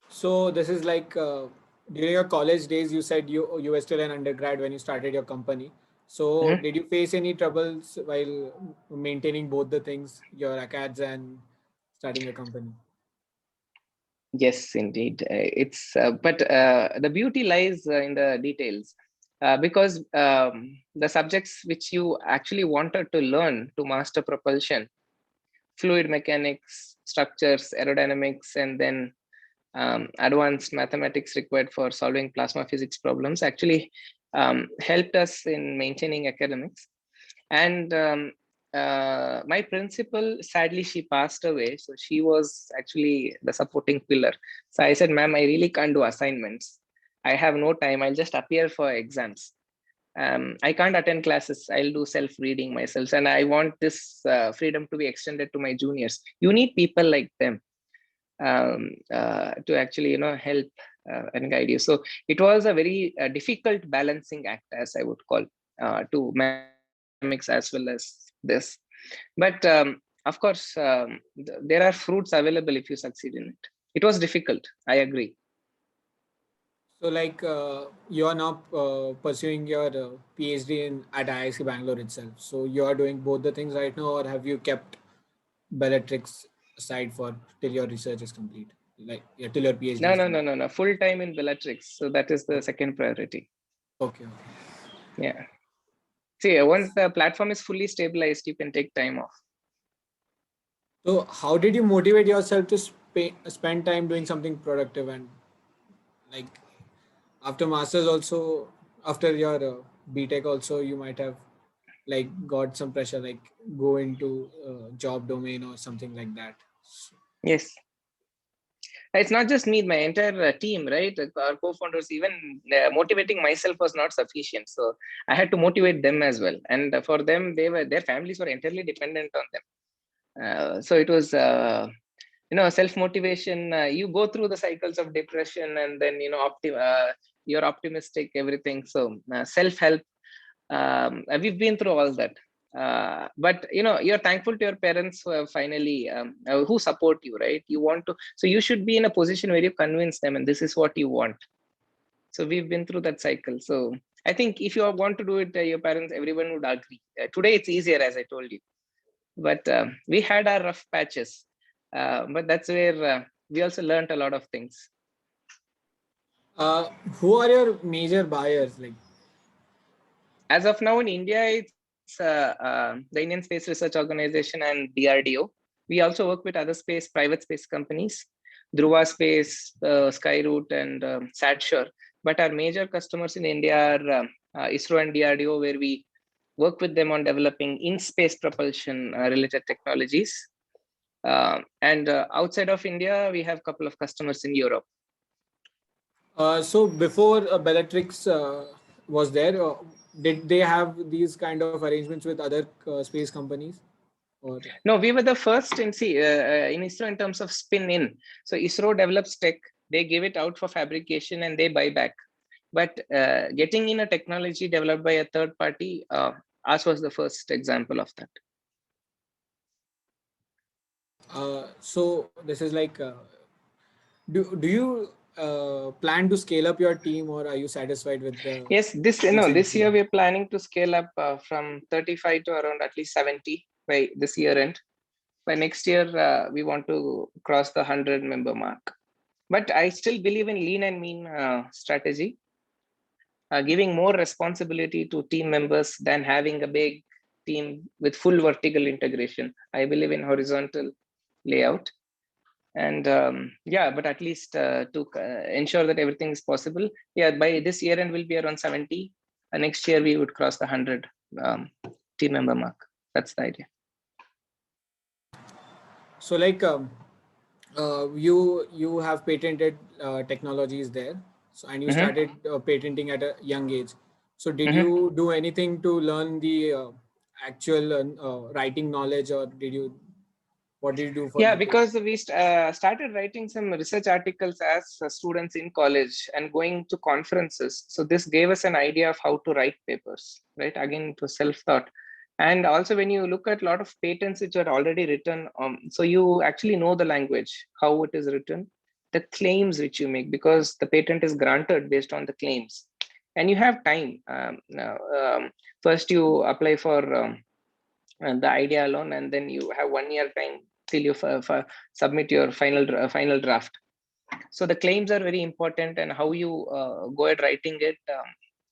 So this is like during your college days, you said you were still an undergrad when you started your company. So Mhm. did you face any troubles while maintaining both the things, your acads and starting your company? Yes, indeed. It's but the beauty lies in the details, because the subjects which you actually wanted to learn to master propulsion, fluid mechanics, structures, aerodynamics, and then advanced mathematics required for solving plasma physics problems, actually helped us in maintaining academics. And my principal, sadly, she passed away. So she was actually the supporting pillar. So I said, ma'am, I really can't do assignments. I have no time. I'll just appear for exams. I can't attend classes. I'll do self-reading myself. And I want this freedom to be extended to my juniors. You need people like them to actually, help and guide you. So it was a very difficult balancing act, as I would call, to academics as well as this. But of course, there are fruits available if you succeed in it. It was difficult, I agree. So like you are now pursuing your PhD in at IIC Bangalore itself. So you are doing both the things right now, or have you kept Bellatrix aside for till your research is complete, like yeah, till your PhD No, is no, no, complete? no, no. Full time in Bellatrix. So that is the second priority. Okay, okay. Yeah. See, once the platform is fully stabilized, you can take time off. So how did you motivate yourself to spend time doing something productive and like after masters also after your BTech also you might have like got some pressure like go into job domain or something like that. Yes. It's not just me, my entire team, right? Our co-founders, even motivating myself was not sufficient. So I had to motivate them as well. And for them, their families were entirely dependent on them. So it was, self-motivation. You go through the cycles of depression, and then, you're optimistic, everything. So self-help, we've been through all that. But you're thankful to your parents who have finally who support you, right? You want to, so you should be in a position where you convince them, and this is what you want. So we've been through that cycle. So I think if you want to do it, your parents, everyone would agree. Today it's easier, as I told you, but we had our rough patches. But that's where we also learned a lot of things. Uh, who are your major buyers like? As of now in India, it's the Indian Space Research Organization and DRDO. We also work with other private space companies, Dhruva Space, Skyroot, and SatSure. But our major customers in India are ISRO and DRDO, where we work with them on developing in-space propulsion related technologies. And outside of India, we have a couple of customers in Europe. So before Bellatrix was there, did they have these kind of arrangements with other space companies? Or No, we were the first in ISRO in terms of spin in. So ISRO develops tech, they give it out for fabrication and they buy back. But getting in a technology developed by a third party, ours was the first example of that. So this is like, do you plan to scale up your team, or are you satisfied with the Yes, recent this year team? we're planning to scale up from 35 to around at least 70 by this year end. By next year, we want to cross the 100-member mark. But I still believe in lean and mean strategy, giving more responsibility to team members than having a big team with full vertical integration. I believe in horizontal layout. And yeah, but at least to ensure that everything is possible, yeah, by this year end will be around 70. Next year we would cross the 100 team member mark. That's the idea. So like, you have patented technologies there, so, and you Mm-hmm. started patenting at a young age. So did Mm-hmm. you do anything to learn the actual writing knowledge, or what did you do for Yeah, the because we started writing some research articles as students in college and going to conferences. So this gave us an idea of how to write papers, right? Again, to self-taught. And also when you look at a lot of patents which are already written, so you actually know the language, how it is written, the claims which you make, because the patent is granted based on the claims. And you have time. First you apply for the idea alone, and then you have 1 year time till you submit your final draft. So the claims are very important, and how you go at writing it,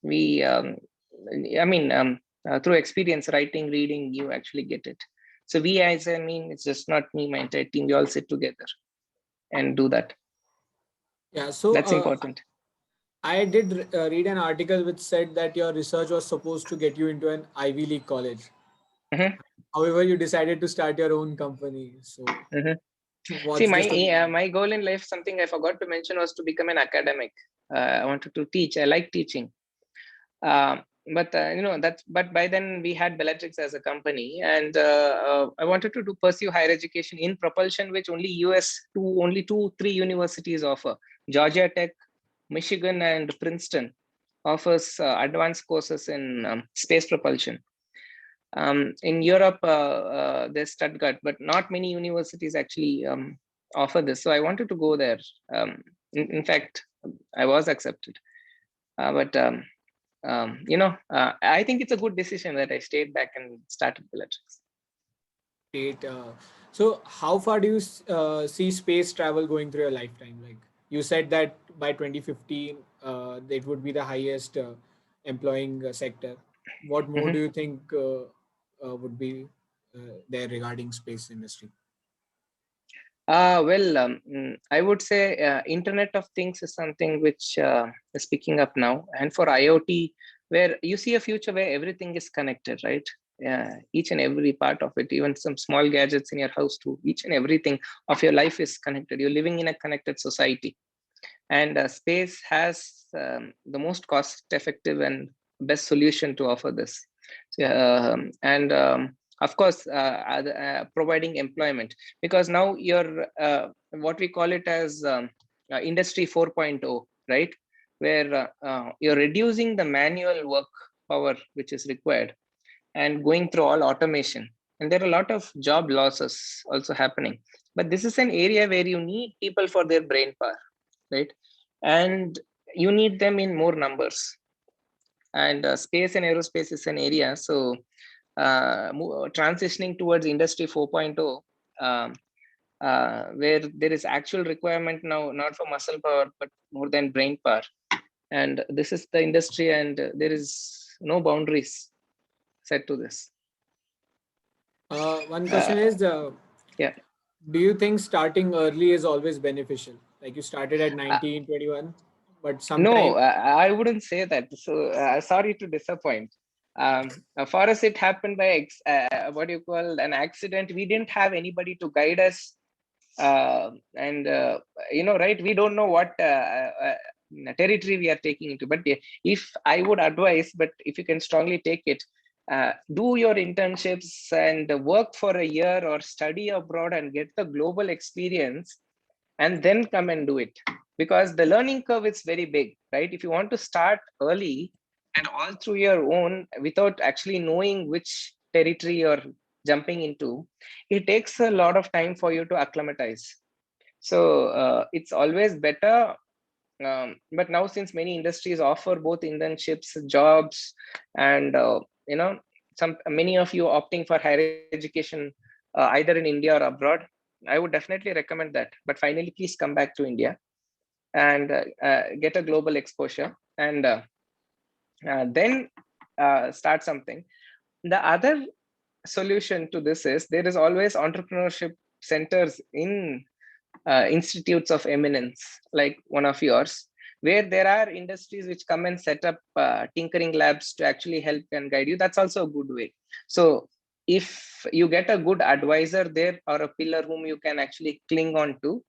we I mean through experience, writing, reading, you actually get it. So we, as I mean, it's just not me, my entire team, we all sit together and do that. Yeah, so That's important. I did read an article which said that your research was supposed to get you into an Ivy League college. Mhm, However, you decided to start your own company. So mhm. See, what's this? my goal in life, something I forgot to mention, was to become an academic. I wanted to teach. I like teaching. Uh, but but by then we had Bellatrix as a company, and I wanted to pursue higher education in propulsion, which only only 2-3 universities offer. Georgia Tech, Michigan, and Princeton offers advanced courses in space propulsion. In Europe, there's Stuttgart, but not many universities actually offer this. So I wanted to go there. In fact, I was accepted. But I think it's a good decision that I stayed back and started Bellatrix. Great. So how far do you see space travel going through your lifetime? Like you said that by 2015, it would be the highest employing sector. What more Mhm. do you think would be there regarding space industry? I would say Internet of Things is something which is picking up now. And for IoT, where you see a future where everything is connected, right? Each and every part of it, even some small gadgets in your house too, each and everything of your life is connected. You're living in a connected society. And space has the most cost effective and best solution to offer this. So, and of course, providing employment, because now you're what we call it as industry 4.0, right? Where you're reducing the manual work power which is required and going through all automation. And there are a lot of job losses also happening. But this is an area where you need people for their brain power, right? And you need them in more numbers. And space and aerospace is an area. So transitioning towards industry 4.0, where there is actual requirement now, not for muscle power, but more than brain power. And this is the industry, and there is no boundaries set to this. One question Uh, is, yeah. do you think starting early is always beneficial? Like you started at Uh, 19, 21, but no, sometime. I wouldn't say that. So sorry to disappoint. For us, it happened by what you call an accident. We didn't have anybody to guide us, and right, we don't know what territory we are taking into. But if I would advise, but if you can strongly take it, do your internships and work for a year or study abroad and get the global experience, and then come and do it. because the learning curve is very big, right? If you want to start early and all through your own without actually knowing which territory you're jumping into, it takes a lot of time for you to acclimatize. So it's always better. But now, since many industries offer both internships, jobs, and you know, some many of you opting for higher education either in India or abroad, I would definitely recommend that. But finally, please come back to India and get a global exposure, and then start something. The other solution to this is there is always entrepreneurship centers in institutes of eminence, like one of yours, where there are industries which come and set up tinkering labs to actually help and guide you. That's also a good way. So if you get a good advisor there or a pillar whom you can actually cling on to,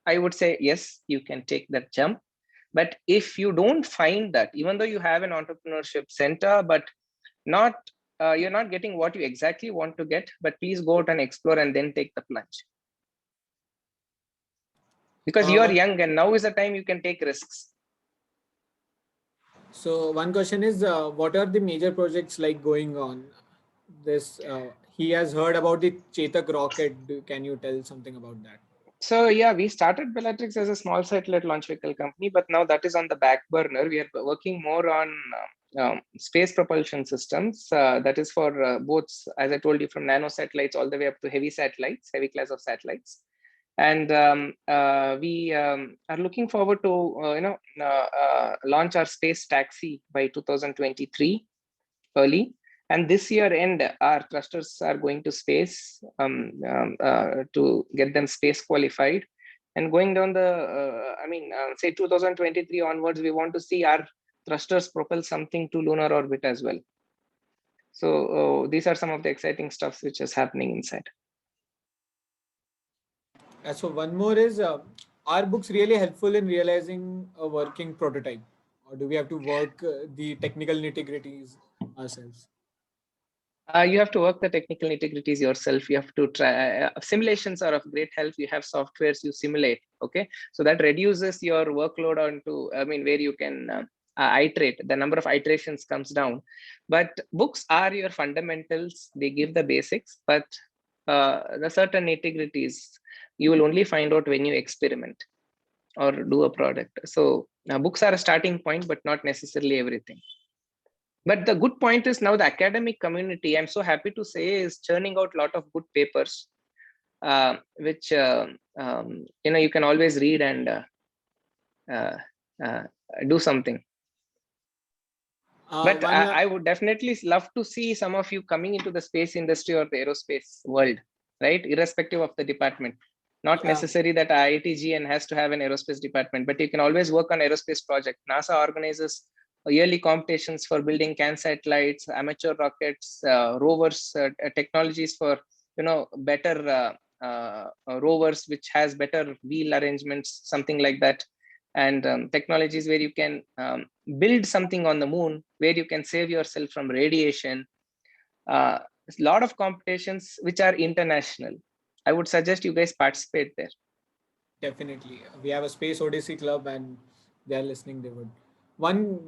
I would say yes, you can take that jump. But if you don't find that, even though you have an entrepreneurship center, but not you're not getting what you exactly want to get, but please go out and explore and then take the plunge, because you are One, young and now is the time you can take risks. so one question is, what are the major projects like going on? This he has heard about the Chetak rocket. Can you tell something about that? So yeah, we started Bellatrix as a small satellite launch vehicle company, but now that is on the back burner. We are working more on space propulsion systems. That is for both, as I told you, from nano satellites all the way up to heavy satellites, heavy class of satellites. And we are looking forward to launch our space taxi by 2023 early. And this year end, our thrusters are going to space to get them space qualified. And going down the, say 2023 onwards, we want to see our thrusters propel something to lunar orbit as well. So these are some of the exciting stuff which is happening inside. So one more is, are books really helpful in realizing a working prototype, or do we have to work the technical nitty-gritties ourselves? You have to work the technical nitty-gritties yourself. You have to try. Simulations are of great help. You have softwares you simulate. Okay, so that reduces your workload onto. I mean, where you can iterate. The number of iterations comes down. But books are your fundamentals. They give the basics, but the certain nitty-gritties you will only find out when you experiment or do a product. So books are a starting point, but not necessarily everything. But the good point is now the academic community, I'm so happy to say, is churning out a lot of good papers, which you can always read and uh, uh, do something. But One I would definitely love to see some of you coming into the space industry or the aerospace world, right? Irrespective of the department. Not Yeah, necessary that IITGN has to have an aerospace department, but you can always work on aerospace project. NASA organizes yearly competitions for building CAN satellites, amateur rockets, rovers, technologies for better rovers, which has better wheel arrangements, something like that, and technologies where you can build something on the moon where you can save yourself from radiation. A lot of competitions which are international. I would suggest you guys participate there. definitely. We have a Space Odyssey Club, and they are listening. They would.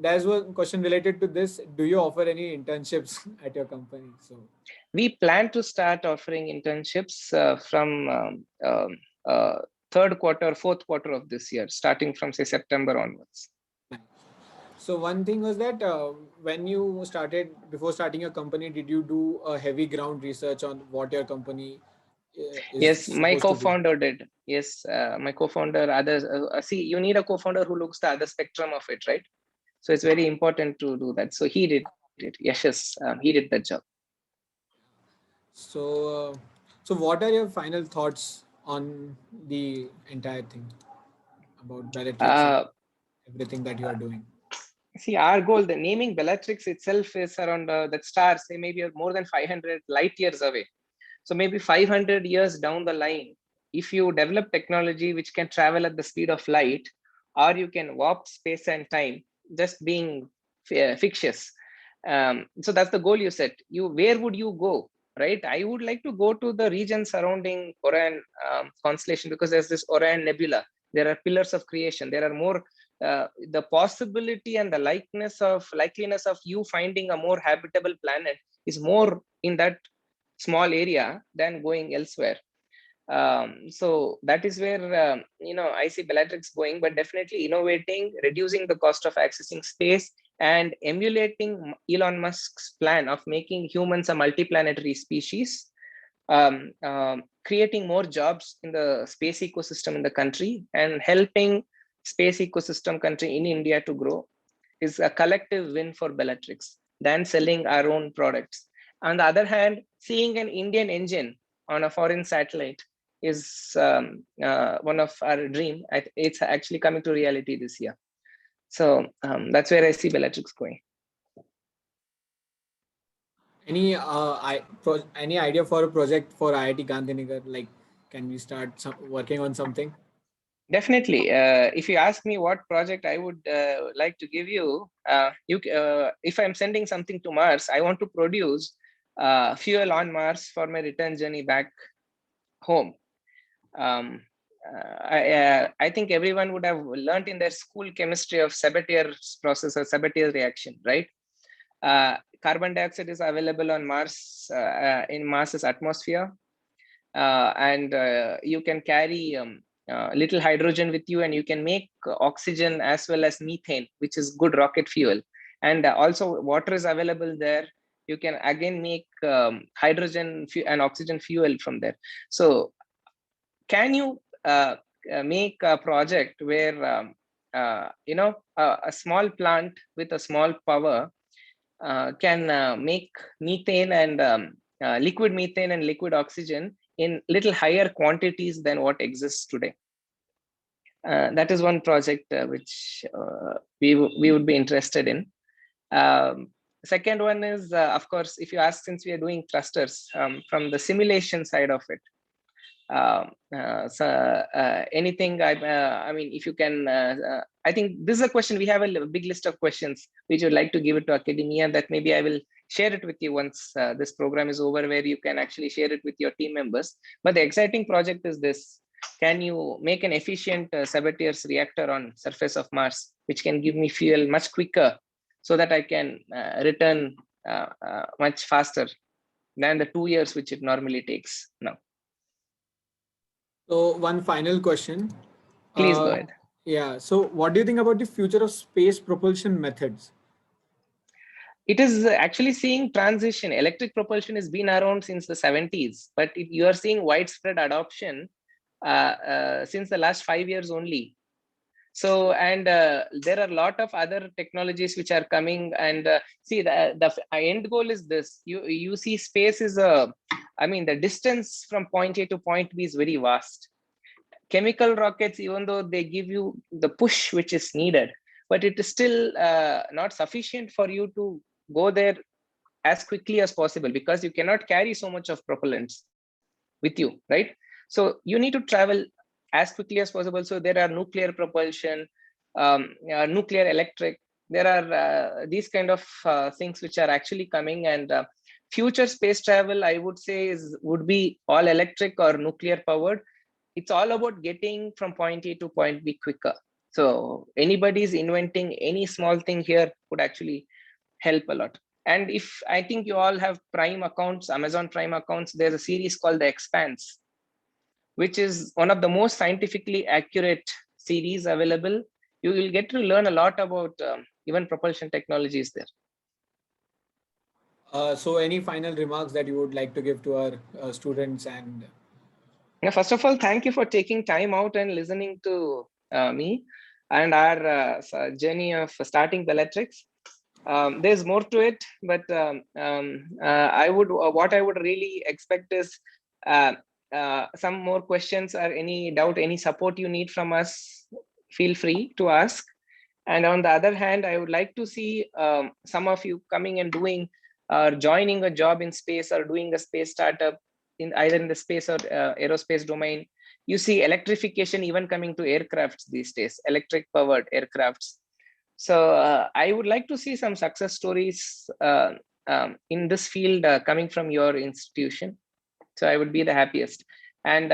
There's one question related to this. Do you offer any internships at your company? So We plan to start offering internships from third quarter, fourth quarter of this year, starting from say September onwards. nice. So one thing was that when you started, before starting your company, did you do a heavy ground research on what your company is Yes, my supposed to be? co-founder did. Yes, my co-founder, others. See, you need a co-founder who looks the other spectrum of it, right? So it's very important to do that. So he did it. Yes, he did that job. So, so what are your final thoughts on the entire thing about Bellatrix and Uh, everything that you are doing? See, our goal, the naming Bellatrix itself is around that star, say maybe more than 500 light years away. So maybe 500 years down the line, if you develop technology which can travel at the speed of light, or you can warp space and time, just being fictitious. So that's the goal you set. Where would you go, right? I would like to go to the region surrounding Orion constellation, because there's this Orion nebula There are pillars of creation. There are more, the possibility and the likeliness of you finding a more habitable planet is more in that small area than going elsewhere. So that is where I see Bellatrix going, but definitely innovating, reducing the cost of accessing space, and emulating Elon Musk's plan of making humans a multiplanetary species, creating more jobs in the space ecosystem in the country, and helping space ecosystem country in India to grow is a collective win for Bellatrix than selling our own products. On the other hand, seeing an Indian engine on a foreign satellite is one of our dream. It's actually coming to reality this year. So that's where I see Bellatrix going. Any idea for a project for IIT Gandhinagar? Like, can we start working on something? Definitely. If you ask me what project I would like to give you, if I'm sending something to Mars, I want to produce fuel on Mars for my return journey back home. I think everyone would have learned in their school chemistry of Sabatier's process or Sabatier reaction, right? Carbon dioxide is available on Mars, in Mars's atmosphere, and you can carry little hydrogen with you, and you can make oxygen as well as methane, which is good rocket fuel. And also water is available there. You can again make hydrogen and oxygen fuel from there. So can you make a project where a small plant with a small power can make methane and liquid methane and liquid oxygen in little higher quantities than what exists today? That is one project which we would be interested in. Second one is, of course, if you ask, since we are doing thrusters, from the simulation side of it, anything, I mean, if you can, I think this is a question, we have a big list of questions which would like to give it to academia, that maybe I will share it with you once this program is over, where you can actually share it with your team members. But the exciting project is this: can you make an efficient Sabatier's reactor on surface of Mars, which can give me fuel much quicker, so that I can return much faster than the 2 years which it normally takes now. So one final question. Please go ahead. Yeah. So what do you think about the future of space propulsion methods? It is actually seeing transition. Electric propulsion has been around since the 70s, but you are seeing widespread adoption since the last 5 years only. So, and there are a lot of other technologies which are coming, and see, the end goal is this: you see space is I mean, the distance from point A to point B is very vast. Chemical rockets, even though they give you the push which is needed, but it is still not sufficient for you to go there as quickly as possible, because you cannot carry so much of propellants with you, right? So you need to travel as quickly as possible. So there are nuclear propulsion, nuclear electric. There are these kind of things which are actually coming, and future space travel, I would say, would be all electric or nuclear powered. It's all about getting from point A to point B quicker. So anybody's inventing any small thing here would actually help a lot. And if I think you all have Prime accounts, Amazon Prime accounts, there's a series called The Expanse, which is one of the most scientifically accurate series available. You will get to learn a lot about even propulsion technologies there. So any final remarks that you would like to give to our students? And First of all, thank you for taking time out and listening to me and our journey of starting Bellatrix. There's more to it, but what I would really expect is some more questions, or any doubt, any support you need from us, feel free to ask. And on the other hand, I would like to see some of you coming and doing or joining a job in space, or doing a space startup in either in the space or aerospace domain. You see electrification even coming to aircrafts these days, electric powered aircrafts. So I would like to see some success stories in this field coming from your institution. So I would be the happiest. And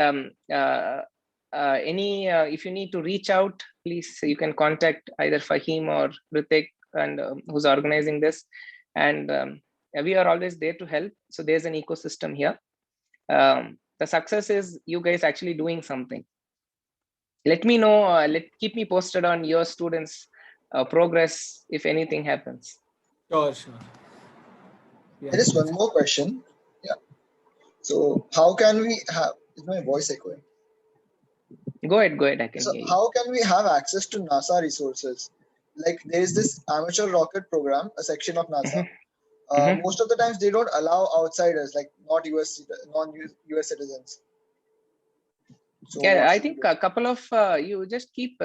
if you need to reach out, please, you can contact either Fahim or Ritik, and who's organizing this. And we are always there to help. So there's an ecosystem here. The success is you guys actually doing something. Let me know, keep me posted on your students' progress if anything happens. Sure. Yeah. There is one more question. Yeah. So how can we have, is my voice echoing? Go ahead, I can So hear you. how can we have access to NASA resources? Like there is this amateur rocket program, a section of NASA. Most of the times they don't allow outsiders, like non-US citizens. So Yeah, I think a couple of you just keep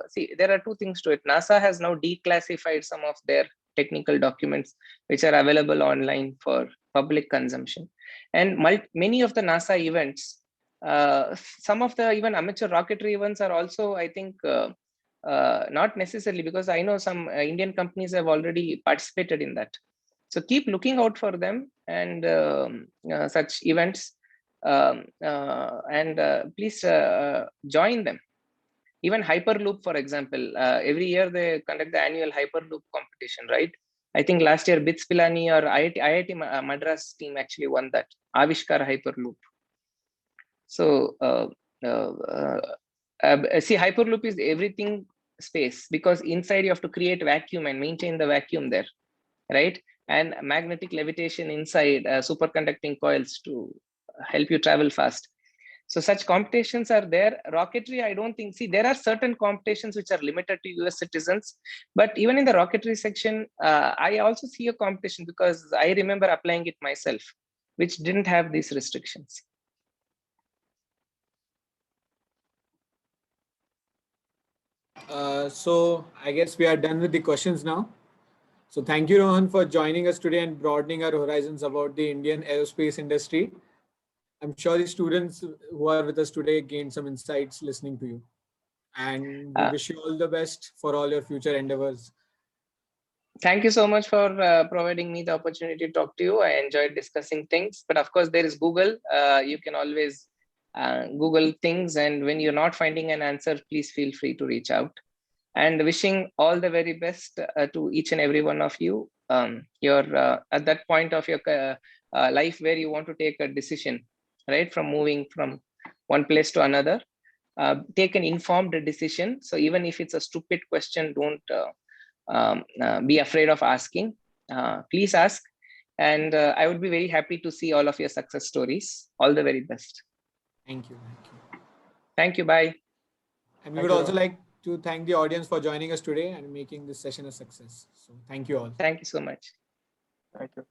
see, there are two things to it. NASA has now declassified some of their technical documents which are available online for public consumption, and many of the NASA events, some of the even amateur rocketry events are also, I think, not necessarily, because I know some Indian companies have already participated in that. So keep looking out for them and such events. Please join them. Even Hyperloop, for example, every year they conduct the annual Hyperloop competition, right? I think last year Bits Pilani or IIT Madras team actually won that Avishkar Hyperloop. So see, Hyperloop is everything space, because inside you have to create vacuum and maintain the vacuum there, right? And magnetic levitation inside superconducting coils to help you travel fast. So such competitions are there. Rocketry, I don't think, see, there are certain competitions which are limited to US citizens, but even in the rocketry section, I also see a competition, because I remember applying it myself, which didn't have these restrictions. So I guess we are done with the questions now. So thank you, Rohan, for joining us today and broadening our horizons about the Indian aerospace industry. I'm sure the students who are with us today gained some insights listening to you. And we wish you all the best for all your future endeavors. Thank you so much for providing me the opportunity to talk to you. I enjoyed discussing things, but of course there is Google. You can always Google things, and when you're not finding an answer, please feel free to reach out. And wishing all the very best to each and every one of you. You're at that point of your life where you want to take a decision, right? From moving from one place to another. Take an informed decision. So even if it's a stupid question, don't be afraid of asking. Please ask. And I would be very happy to see all of your success stories. All the very best. Thank you. Thank you. Bye. And we would also like to thank the audience for joining us today and making this session a success. So thank you all. Thank you so much. Thank you.